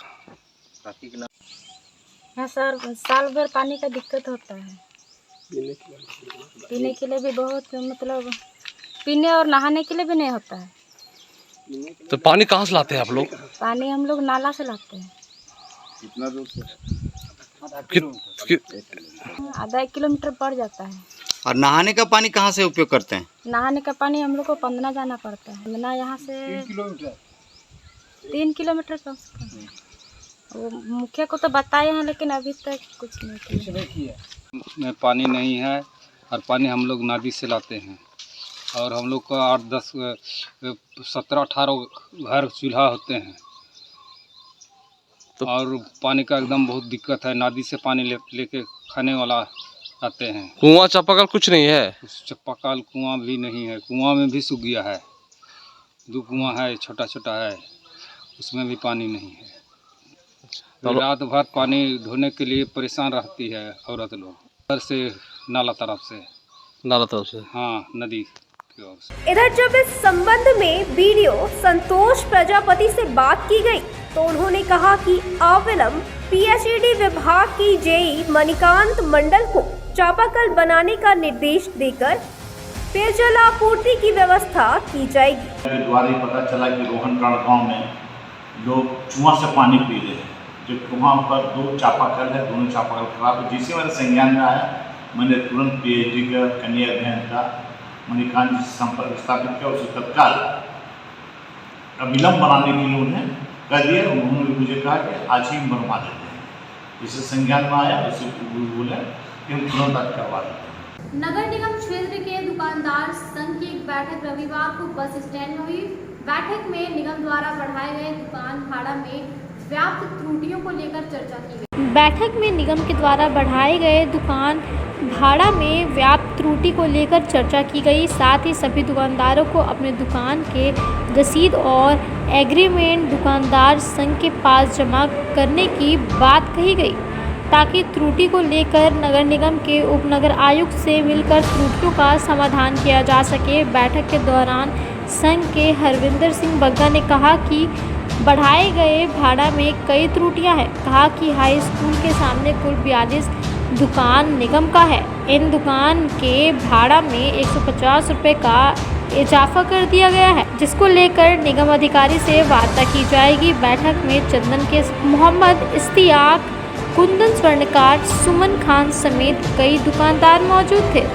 हाँ सर, साल भर पानी का दिक्कत होता है। पीने के लिए भी बहुत, मतलब पीने और नहाने के लिए भी नहीं होता है। तो पानी कहाँ से लाते हैं आप लोग? पानी हम लोग नाला से लाते हैं। कितना दूर से? आधा 1 किलोमीटर पड़ जाता है। और नहाने का पानी कहाँ से उपयोग करते हैं? नहाने का पानी हम लोग को पंदना जाना पड़ता है। पंदना यहाँ से 3 किलोमीटर कम से कम। वो मुखिया को तो बताए हैं लेकिन अभी तक कुछ नहीं किया। में पानी नहीं है और पानी हम लोग नदी से लाते हैं और हम लोग का 8-10 17-18 घर चूल्हा होते हैं तो और पानी का एकदम बहुत दिक्कत है। नदी से पानी लेके खाने वाला आते हैं। कुआं चापाकल कुछ नहीं है? चापाकल कुआं भी नहीं है। कुआं में भी सूख गया है। 2 कुआं है, छोटा छोटा है, उसमें भी पानी नहीं है। तो रात भर पानी ढोने के लिए परेशान रहती है औरत लोग। उधर से नाला तरफ से हाँ, नदी की ओर से। इधर जब इस संबंध में बीडीओ संतोष प्रजापति से बात की गई तो उन्होंने कहा कि अविलंब पीएचईडी विभाग की जेई मणिकांत मंडल को चापाकल बनाने का निर्देश देकर पेयजल आपूर्ति की व्यवस्था की जाएगी। द्वारा ही पता चला कि रोहनगढ़ गांव में लोग कुआं से पानी पी रहे हैं। जो कुआं पर 2 चापाकल है, दोनों चापाकल खराब है। जिससे मेरे संज्ञान में आया, मैंने तुरंत पीएचडी का कन्या अभियंता मणिकांत जी से संपर्क स्थापित किया। उसे तत्काल अविलंब बनाने के लिए उन्हें कह दिया। उन्होंने मुझे कहा कि आज ही बनवा देते हैं। जिससे संज्ञान में आया, उसे बोले कि हम तुरंत आज करवा देते हैं। नगर निगम क्षेत्र के दुकानदार संघ की एक बैठक रविवार को बस स्टैंड में हुई। बैठक में निगम द्वारा बढ़ाए गए दुकान भाड़ा में व्याप्त त्रुटियों को लेकर चर्चा की गई। बैठक में निगम के द्वारा बढ़ाए गए दुकान भाड़ा में व्याप्त त्रुटि को लेकर चर्चा की गई। साथ ही सभी दुकानदारों को अपने दुकान के रसीद और एग्रीमेंट दुकानदार संघ के पास जमा करने की बात कही गई ताकि त्रुटि को लेकर नगर निगम के उप नगर आयुक्त से मिलकर त्रुटियों का समाधान किया जा सके। बैठक के दौरान संघ के हरविंदर सिंह बग्गा ने कहा कि बढ़ाए गए भाड़ा में कई त्रुटियां हैं। कहा कि हाई स्कूल के सामने कुल 42 दुकान निगम का है। इन दुकान के भाड़ा में 150 रुपये का इजाफा कर दिया गया है, जिसको लेकर निगम अधिकारी से वार्ता की जाएगी। बैठक में चंदन के मोहम्मद इस्तियाक, कुंदन स्वर्णकार, सुमन खान समेत कई दुकानदार मौजूद थे।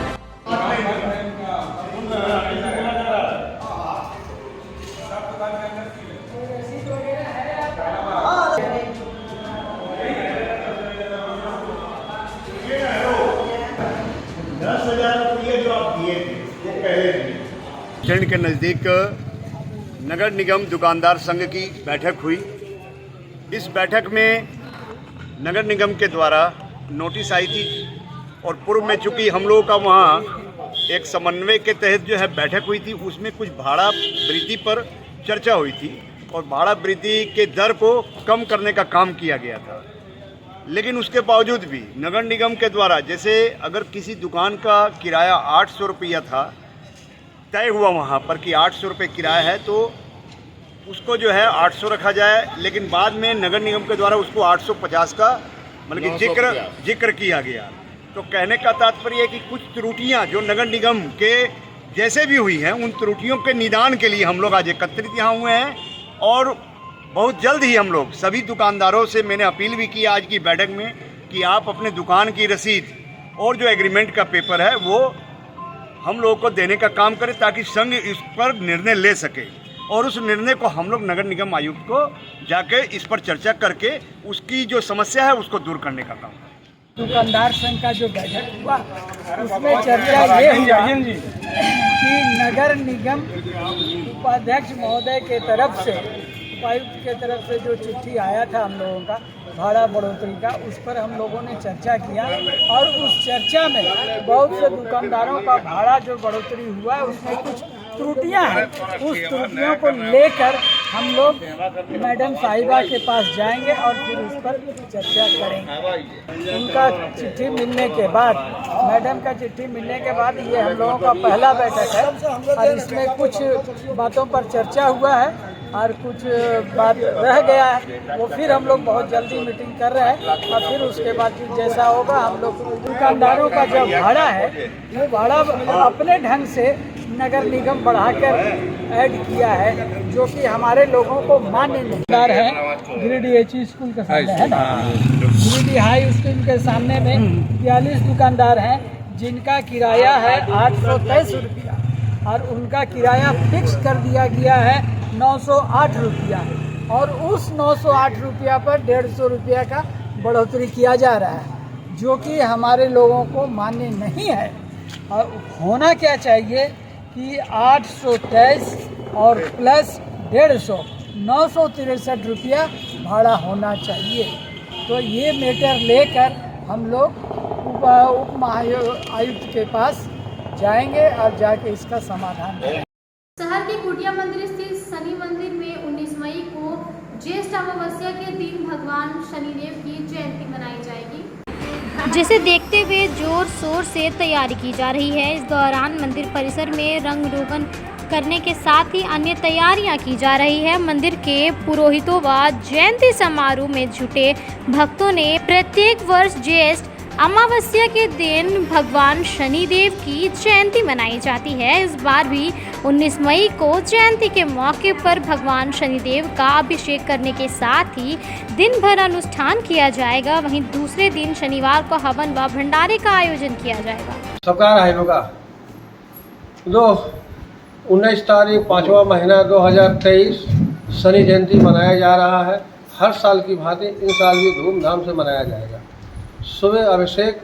10,000 रुपये जो आप दिए थे वो पहले स्टैंड के नज़दीक नगर निगम दुकानदार संघ की बैठक हुई। इस बैठक में नगर निगम के द्वारा नोटिस आई थी और पूर्व में चूँकि हम लोगों का वहाँ एक समन्वय के तहत जो है बैठक हुई थी, उसमें कुछ भाड़ा वृद्धि पर चर्चा हुई थी और भाड़ा वृद्धि के दर को कम करने का काम किया गया था। लेकिन उसके बावजूद भी नगर निगम के द्वारा, जैसे अगर किसी दुकान का किराया 800 रुपया था, तय हुआ वहाँ पर कि 800 रुपये किराया है तो उसको जो है 800 रखा जाए, लेकिन बाद में नगर निगम के द्वारा उसको 850 का मतलब कि जिक्र किया गया। तो कहने का तात्पर्य है कि कुछ त्रुटियां जो नगर निगम के जैसे भी हुई हैं, उन त्रुटियों के निदान के लिए हम लोग आज एकत्रित यहाँ हुए हैं और बहुत जल्द ही हम लोग सभी दुकानदारों से मैंने अपील भी की आज की बैठक में कि आप अपने दुकान की रसीद और जो एग्रीमेंट का पेपर है वो हम लोगों को देने का काम करें ताकि संघ इस पर निर्णय ले सके और उस निर्णय को हम लोग नगर निगम आयुक्त को जाके इस पर चर्चा करके उसकी जो समस्या है उसको दूर करने का काम करें। दुकानदार संघ का जो बैठक हुआ उसमें चर्चा ये हुआ कि नगर निगम उपाध्यक्ष महोदय के तरफ से, उपायुक्त के तरफ से जो चिट्ठी आया था हम लोगों का भाड़ा बढ़ोतरी का, उस पर हम लोगों ने चर्चा किया और उस चर्चा में बहुत से दुकानदारों का भाड़ा जो बढ़ोतरी हुआ है उसमें कुछ त्रुटियां हैं। उस त्रुटियों को लेकर हम लोग मैडम साहिबा के पास जाएंगे और फिर उस पर चर्चा करेंगे। उनका चिट्ठी मिलने के बाद, मैडम का चिट्ठी मिलने के बाद ये हम लोगों का पहला बैठक है और इसमें कुछ बातों पर चर्चा हुआ है और कुछ बात रह गया है, वो फिर हम लोग बहुत जल्दी मीटिंग कर रहे हैं और फिर उसके बाद फिर जैसा होगा हम लोग दुकानदारों का जो भाड़ा है वो भाड़ा अपने ढंग से नगर निगम बढ़ाकर ऐड किया है, जो कि हमारे लोगों को मान्य नहीं है। गिरिडीह HE स्कूल के सामने है ना, गिरिडीह हाई स्कूल के सामने में 42 दुकानदार हैं जिनका किराया है 823 रुपया और उनका किराया फिक्स कर दिया गया है 908 रुपया और उस 908 रुपया पर 150 रुपया का बढ़ोतरी किया जा रहा है, जो कि हमारे लोगों को मान्य नहीं है। और होना क्या चाहिए कि 823 और प्लस 150 963 रुपया भाड़ा होना चाहिए। तो ये मैटर लेकर हम लोग उप महाआयुक्त के पास जाएंगे और जाके इसका समाधान करेंगे। शहर के कुटिया मंदिर स्थित शनि मंदिर में 19 मई को ज्येष्ठ अमावस्या के दिन भगवान शनिदेव की जयंती मनाई जाएगी, जिसे देखते हुए जोर शोर से तैयारी की जा रही है। इस दौरान मंदिर परिसर में रंग रोगन करने के साथ ही अन्य तैयारियां की जा रही है। मंदिर के पुरोहितों व जयंती समारोह में जुटे भक्तों ने प्रत्येक वर्ष ज्येष्ठ अमावस्या के दिन भगवान शनिदेव की जयंती मनाई जाती है। इस बार भी 19 मई को जयंती के मौके पर भगवान शनिदेव का अभिषेक करने के साथ ही दिन भर अनुष्ठान किया जाएगा। वहीं दूसरे दिन शनिवार को हवन व भंडारे का आयोजन किया जाएगा। सबका रहेगा 19 तारीख 5वां महीना 2023 शनि जयंती मनाया जा रहा है। हर साल की भांति इन साल भी धूमधाम से मनाया जाएगा। सुबह अभिषेक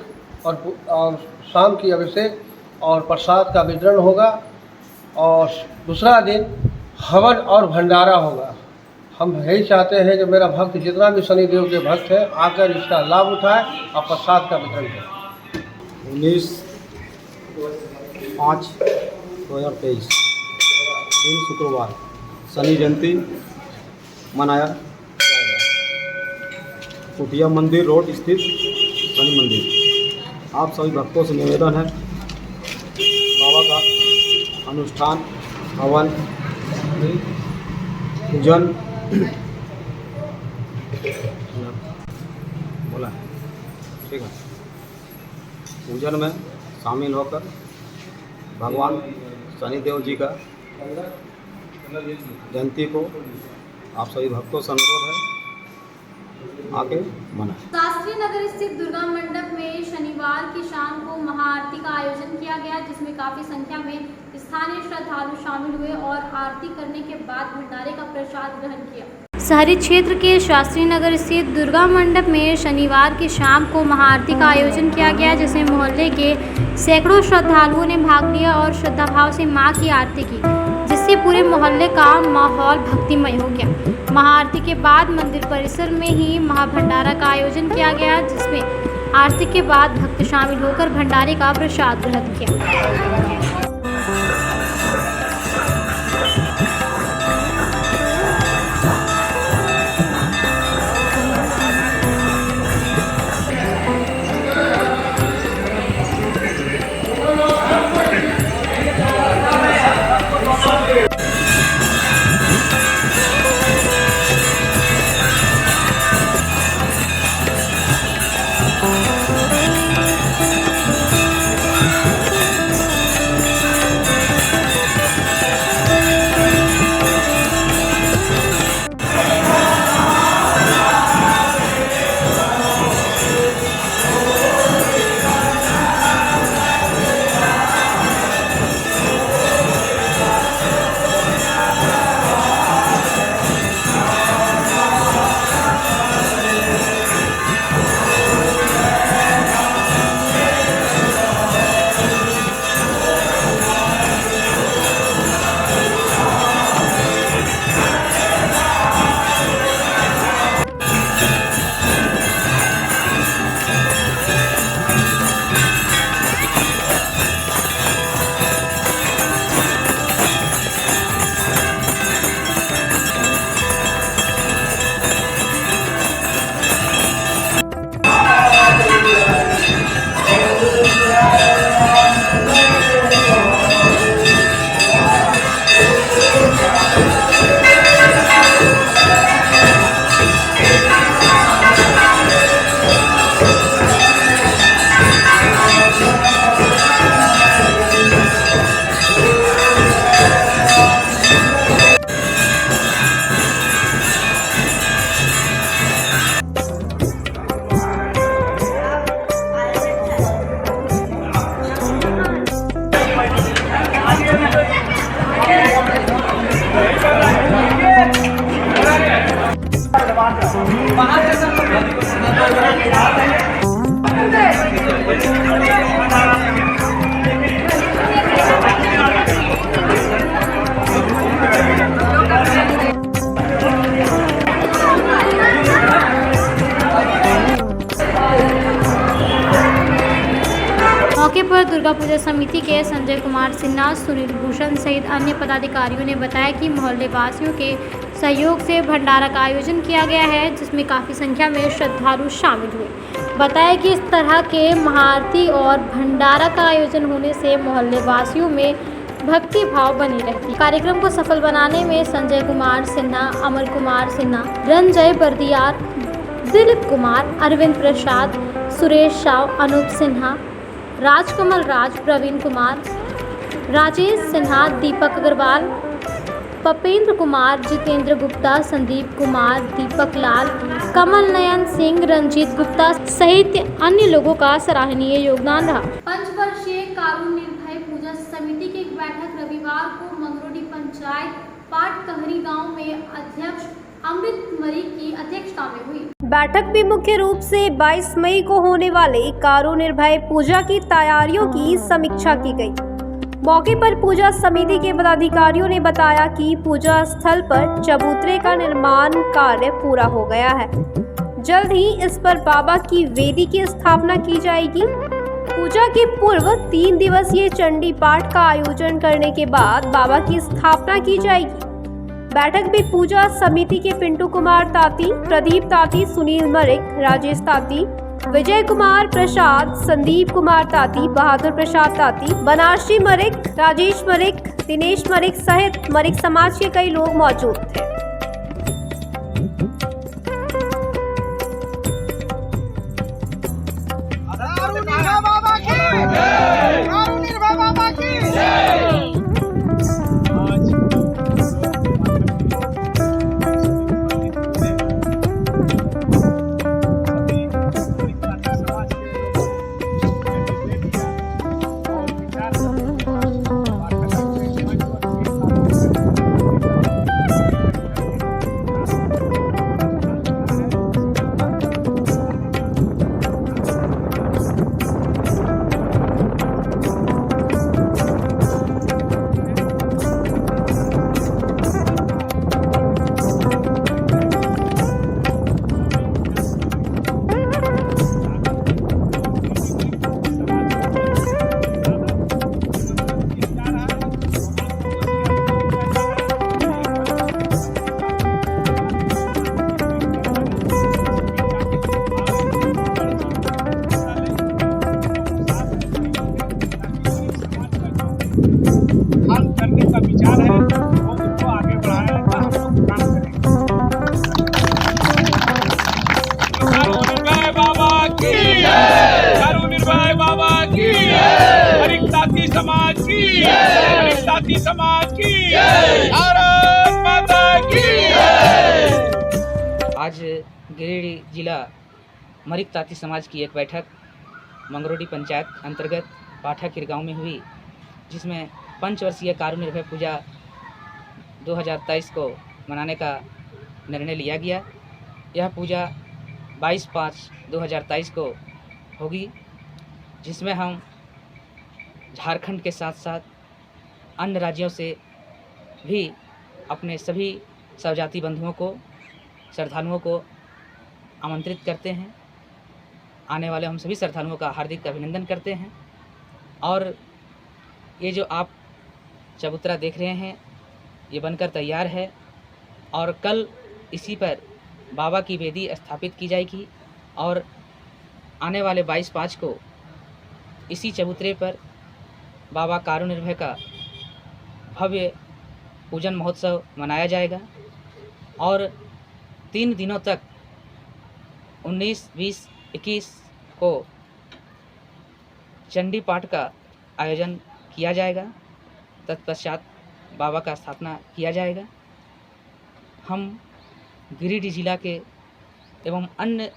और शाम की अभिषेक और प्रसाद का वितरण होगा और दूसरा दिन हवन और भंडारा होगा। हम यही चाहते हैं कि मेरा भक्त जितना भी शनिदेव के भक्त हैं आकर इसका लाभ उठाए और प्रसाद का वितरण करें। 19/5/2023 दिन शुक्रवार शनि जयंती मनाया जाएगा। कुटिया मंदिर रोड स्थित शनि मंदिर। आप सभी भक्तों से निवेदन है, बाबा का अनुष्ठान हवन पूजन बोला ठीक है, पूजन में शामिल होकर भगवान शनिदेव जी का जयंती को आप सभी भक्तों से अनुरोध है आके मना। शास्त्री नगर स्थित दुर्गा मंडप में शनिवार की शाम को महाआरती का आयोजन किया गया, जिसमें काफी संख्या में स्थानीय श्रद्धालु शामिल हुए और आरती करने के बाद भंडारे का प्रसाद ग्रहण किया। शहरी क्षेत्र के शास्त्री नगर स्थित दुर्गा मंडप में शनिवार की शाम को महाआरती का आयोजन किया गया, जिसमें मोहल्ले के सैकड़ों श्रद्धालुओं ने भाग लिया और श्रद्धाभाव से मां की आरती की, जिससे पूरे मोहल्ले का माहौल भक्तिमय हो गया। महाआरती के बाद मंदिर परिसर में ही महाभंडारा का आयोजन किया गया, जिसमें आरती के बाद भक्त शामिल होकर भंडारे का प्रसाद ग्रहण किया। मौके पर दुर्गा पूजा समिति के संजय कुमार सिन्हा, सुनील भूषण सहित अन्य पदाधिकारियों ने बताया कि मोहल्ले वासियों के सहयोग से भंडारा का आयोजन किया गया है, जिसमें काफ़ी संख्या में श्रद्धालु शामिल हुए। बताया कि इस तरह के महाआरती और भंडारा का आयोजन होने से मोहल्ले वासियों में भक्ति भाव बनी रहती है। कार्यक्रम को सफल बनाने में संजय कुमार सिन्हा, अमर कुमार सिन्हा, रंजय बर्दियार, दिलीप कुमार, अरविंद प्रसाद, सुरेश शाह, अनूप सिन्हा, राजकमल राज, प्रवीण कुमार, राजेश सिन्हा, दीपक अग्रवाल, पपेंद्र कुमार, जितेंद्र गुप्ता, संदीप कुमार, दीपक लाल, कमल नयन सिंह, रंजीत गुप्ता सहित अन्य लोगों का सराहनीय योगदान रहा। पंचवर्षीय कारून निर्भय पूजा समिति की एक बैठक रविवार को मंगरोडी पंचायत पाटकहरी गांव में अध्यक्ष अमृत मरी की अध्यक्षता में हुई। बैठक में मुख्य रूप से 22 मई को होने वाले कारू निर्भय पूजा की तैयारियों की समीक्षा की गई। मौके पर पूजा समिति के पदाधिकारियों ने बताया कि पूजा स्थल पर चबूतरे का निर्माण कार्य पूरा हो गया है। जल्द ही इस पर बाबा की वेदी की स्थापना की जाएगी। पूजा के पूर्व 3 दिवसीय चंडी पाठ का आयोजन करने के बाद बाबा की स्थापना की जाएगी। बैठक में पूजा समिति के पिंटू कुमार ताती, प्रदीप ताती, सुनील मरिक, राजेश ताती, विजय कुमार प्रसाद, संदीप कुमार ताती, बहादुर प्रसाद ताती, बनारसी मरिक, राजेश मरिक, दिनेश मरिक सहित मरिक समाज के कई लोग मौजूद थे। करने का विचार है वो उसको आगे बढ़ाया था। हम लोग काम करेंगे। कारू निर्भय बाबा की जय, कारू निर्भय बाबा की जय, हरिक ताती समाज की जय, हरिक ताती समाज की जय, भारत माता की जय। आज गिरिडीह जिला मरिक ताती समाज की एक बैठक मंगरोडी पंचायत अंतर्गत पाठाखीर गांव में हुई, जिसमें पंचवर्षीय कारू निर्भय पूजा 2023 को मनाने का निर्णय लिया गया। यह पूजा 22/5/2023 को होगी, जिसमें हम झारखंड के साथ साथ अन्य राज्यों से भी अपने सभी स्वजाति बंधुओं को, श्रद्धालुओं को आमंत्रित करते हैं। आने वाले हम सभी श्रद्धालुओं का हार्दिक अभिनंदन करते हैं। और ये जो आप चबूतरा देख रहे हैं, ये बनकर तैयार है और कल इसी पर बाबा की वेदी स्थापित की जाएगी और आने वाले 22/5 को इसी चबूतरे पर बाबा कारू निर्भय का भव्य पूजन महोत्सव मनाया जाएगा। और 3 दिनों तक 19, 20, 21 को चंडी पाठ का आयोजन किया जाएगा। तत्पश्चात बाबा का स्थापना किया जाएगा। हम गिरिडीह जिला के एवं अन्य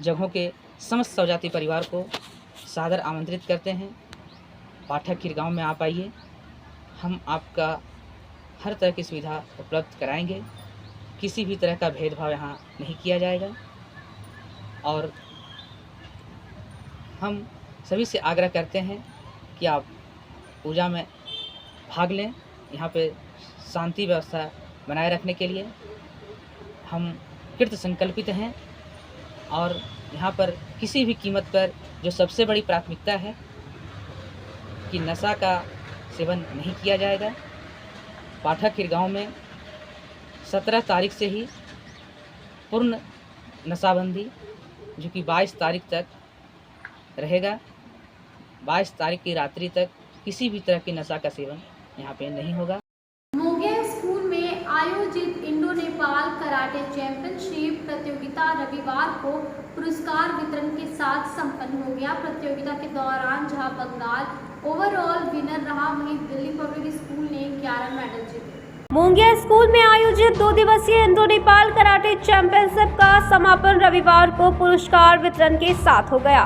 जगहों के समस्त स्वजाति परिवार को सादर आमंत्रित करते हैं। पाठाखीर गांव में आप आइए, हम आपका हर तरह की सुविधा उपलब्ध कराएंगे। किसी भी तरह का भेदभाव यहाँ नहीं किया जाएगा। और हम सभी से आग्रह करते हैं कि आप पूजा में भाग लें। यहाँ पे शांति व्यवस्था बनाए रखने के लिए हम कृत संकल्पित हैं और यहाँ पर किसी भी कीमत पर जो सबसे बड़ी प्राथमिकता है कि नशा का सेवन नहीं किया जाएगा। पाठक गांव में 17 तारीख से ही पूर्ण नशाबंदी जो कि 22 तारीख तक रहेगा। 22 तारीख की रात्रि तक किसी भी तरह की नशा का सेवन यहाँ पे नहीं होगा। मोंगिया स्कूल में आयोजित इंडो नेपाल कराटे चैंपियनशिप प्रतियोगिता रविवार को पुरस्कार वितरण के साथ संपन्न हो गया। प्रतियोगिता के दौरान जहां बंगाल ओवरऑल विनर रहा, वहीं दिल्ली पब्लिक स्कूल ने 11 मेडल जीते। मोंगिया स्कूल में आयोजित 2 दिवसीय इंडो नेपाल कराटे चैंपियनशिप का समापन रविवार को पुरस्कार वितरण के साथ हो गया।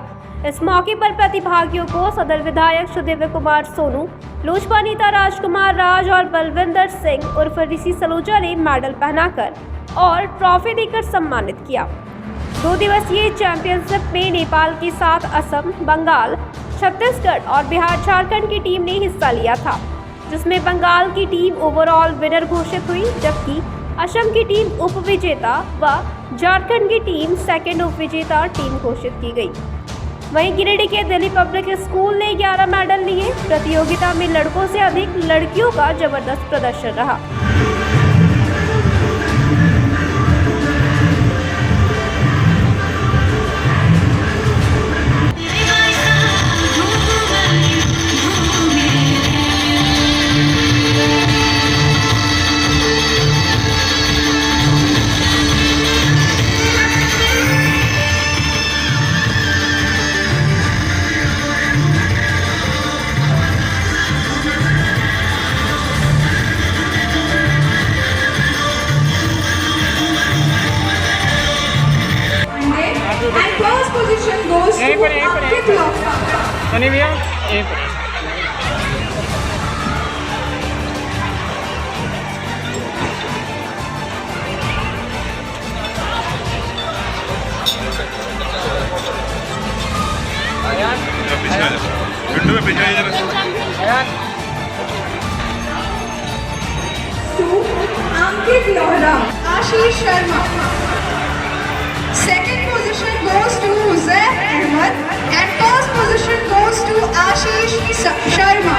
इस मौके पर प्रतिभागियों को सदर विधायक सुदेव कुमार सोनू, लोजपा नेता राजकुमार राज और बलविंदर सिंह उर्फ ऋषि सलूजा ने मेडल पहनाकर और ट्रॉफी देकर सम्मानित किया। 2 दिवसीय चैंपियनशिप में नेपाल के साथ असम, बंगाल, छत्तीसगढ़ और बिहार झारखंड की टीम ने हिस्सा लिया था, जिसमें बंगाल की टीम ओवरऑल विनर घोषित हुई, जबकि असम की टीम उप विजेता व झारखंड की टीम सेकंड उप विजेता टीम घोषित की गई। वहीं गिरिडीह के दिल्ली पब्लिक स्कूल ने 11 मेडल लिए। प्रतियोगिता में लड़कों से अधिक लड़कियों का जबरदस्त प्रदर्शन रहा। सनी भैया एक अंकित Lohra, Ashish Sharma. Second position goes to Huzaif Ahmed and first position goes to Ashish Sharma.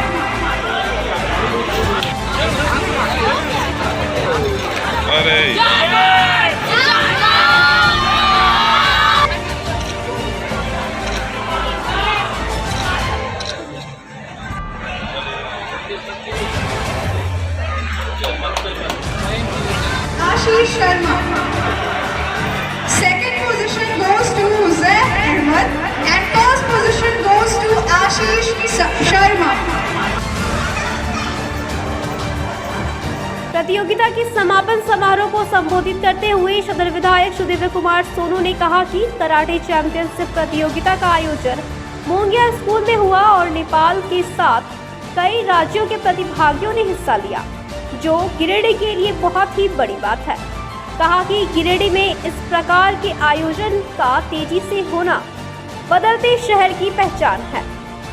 Ashish Sharma. Second position goes to Huzaif Ahmed and first position goes to Ashish Sharma. प्रतियोगिता के समापन समारोह को संबोधित करते हुए सदर विधायक सुदेव कुमार सोनू ने कहा कि कराटे चैंपियनशिप प्रतियोगिता का आयोजन मोंगिया स्कूल में हुआ और नेपाल के साथ कई राज्यों के प्रतिभागियों ने हिस्सा लिया, जो गिरिडीह के लिए बहुत ही बड़ी बात है। कहा कि गिरिडीह में इस प्रकार के आयोजन का तेजी से होना बदलते शहर की पहचान है,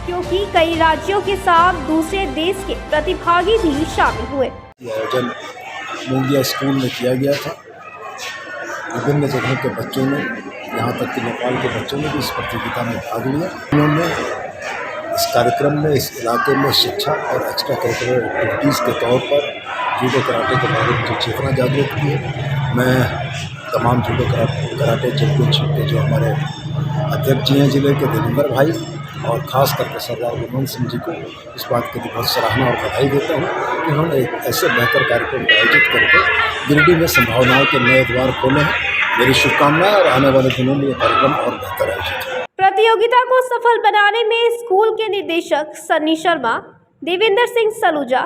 क्योंकि कई राज्यों के साथ दूसरे देश के प्रतिभागी भी शामिल हुए। आयोजन मोंगिया स्कूल में किया गया था। विभिन्न जगहों के बच्चों ने, यहाँ तक कि नेपाल के बच्चों ने भी इस प्रतियोगिता में भाग लिया। उन्होंने इस कार्यक्रम में इस इलाके में शिक्षा और एक्स्ट्रा करिकुलर एक्टिविटीज़ के तौर पर जूडो कराटे के बारे में जो चेतना जागृत की है। मैं तमाम जूडो कराटे चैंपियनशिप के जो हमारे अध्यक्ष जी हैं जिले के देवेंद्र भाई और ख़ास करके सरदार गुरवंत सिंह जी को इस बात के लिए बहुत सराहना और बधाई देता हूँ कि उन्होंने एक ऐसे बेहतर कार्यक्रम का आयोजित करके गिरिडीह में संभावनाओं के नए द्वार खोले हैं। मेरी शुभकामनाएं और आने वाले दिनों में ये कार्यक्रम और बेहतर आयोजित हो। प्रतियोगिता को सफल बनाने में स्कूल के निदेशक सन्नी शर्मा, देवेंद्र सिंह सलूजा,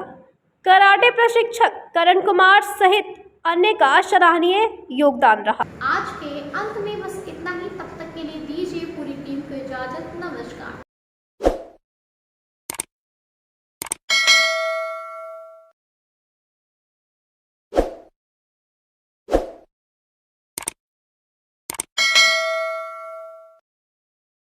कराटे प्रशिक्षक करण कुमार सहित अन्य का सराहनीय योगदान रहा। आज के अंत में बस इतना ही। तब तक के लिए दीजिए पूरी टीम को इजाजत। नमस्कार।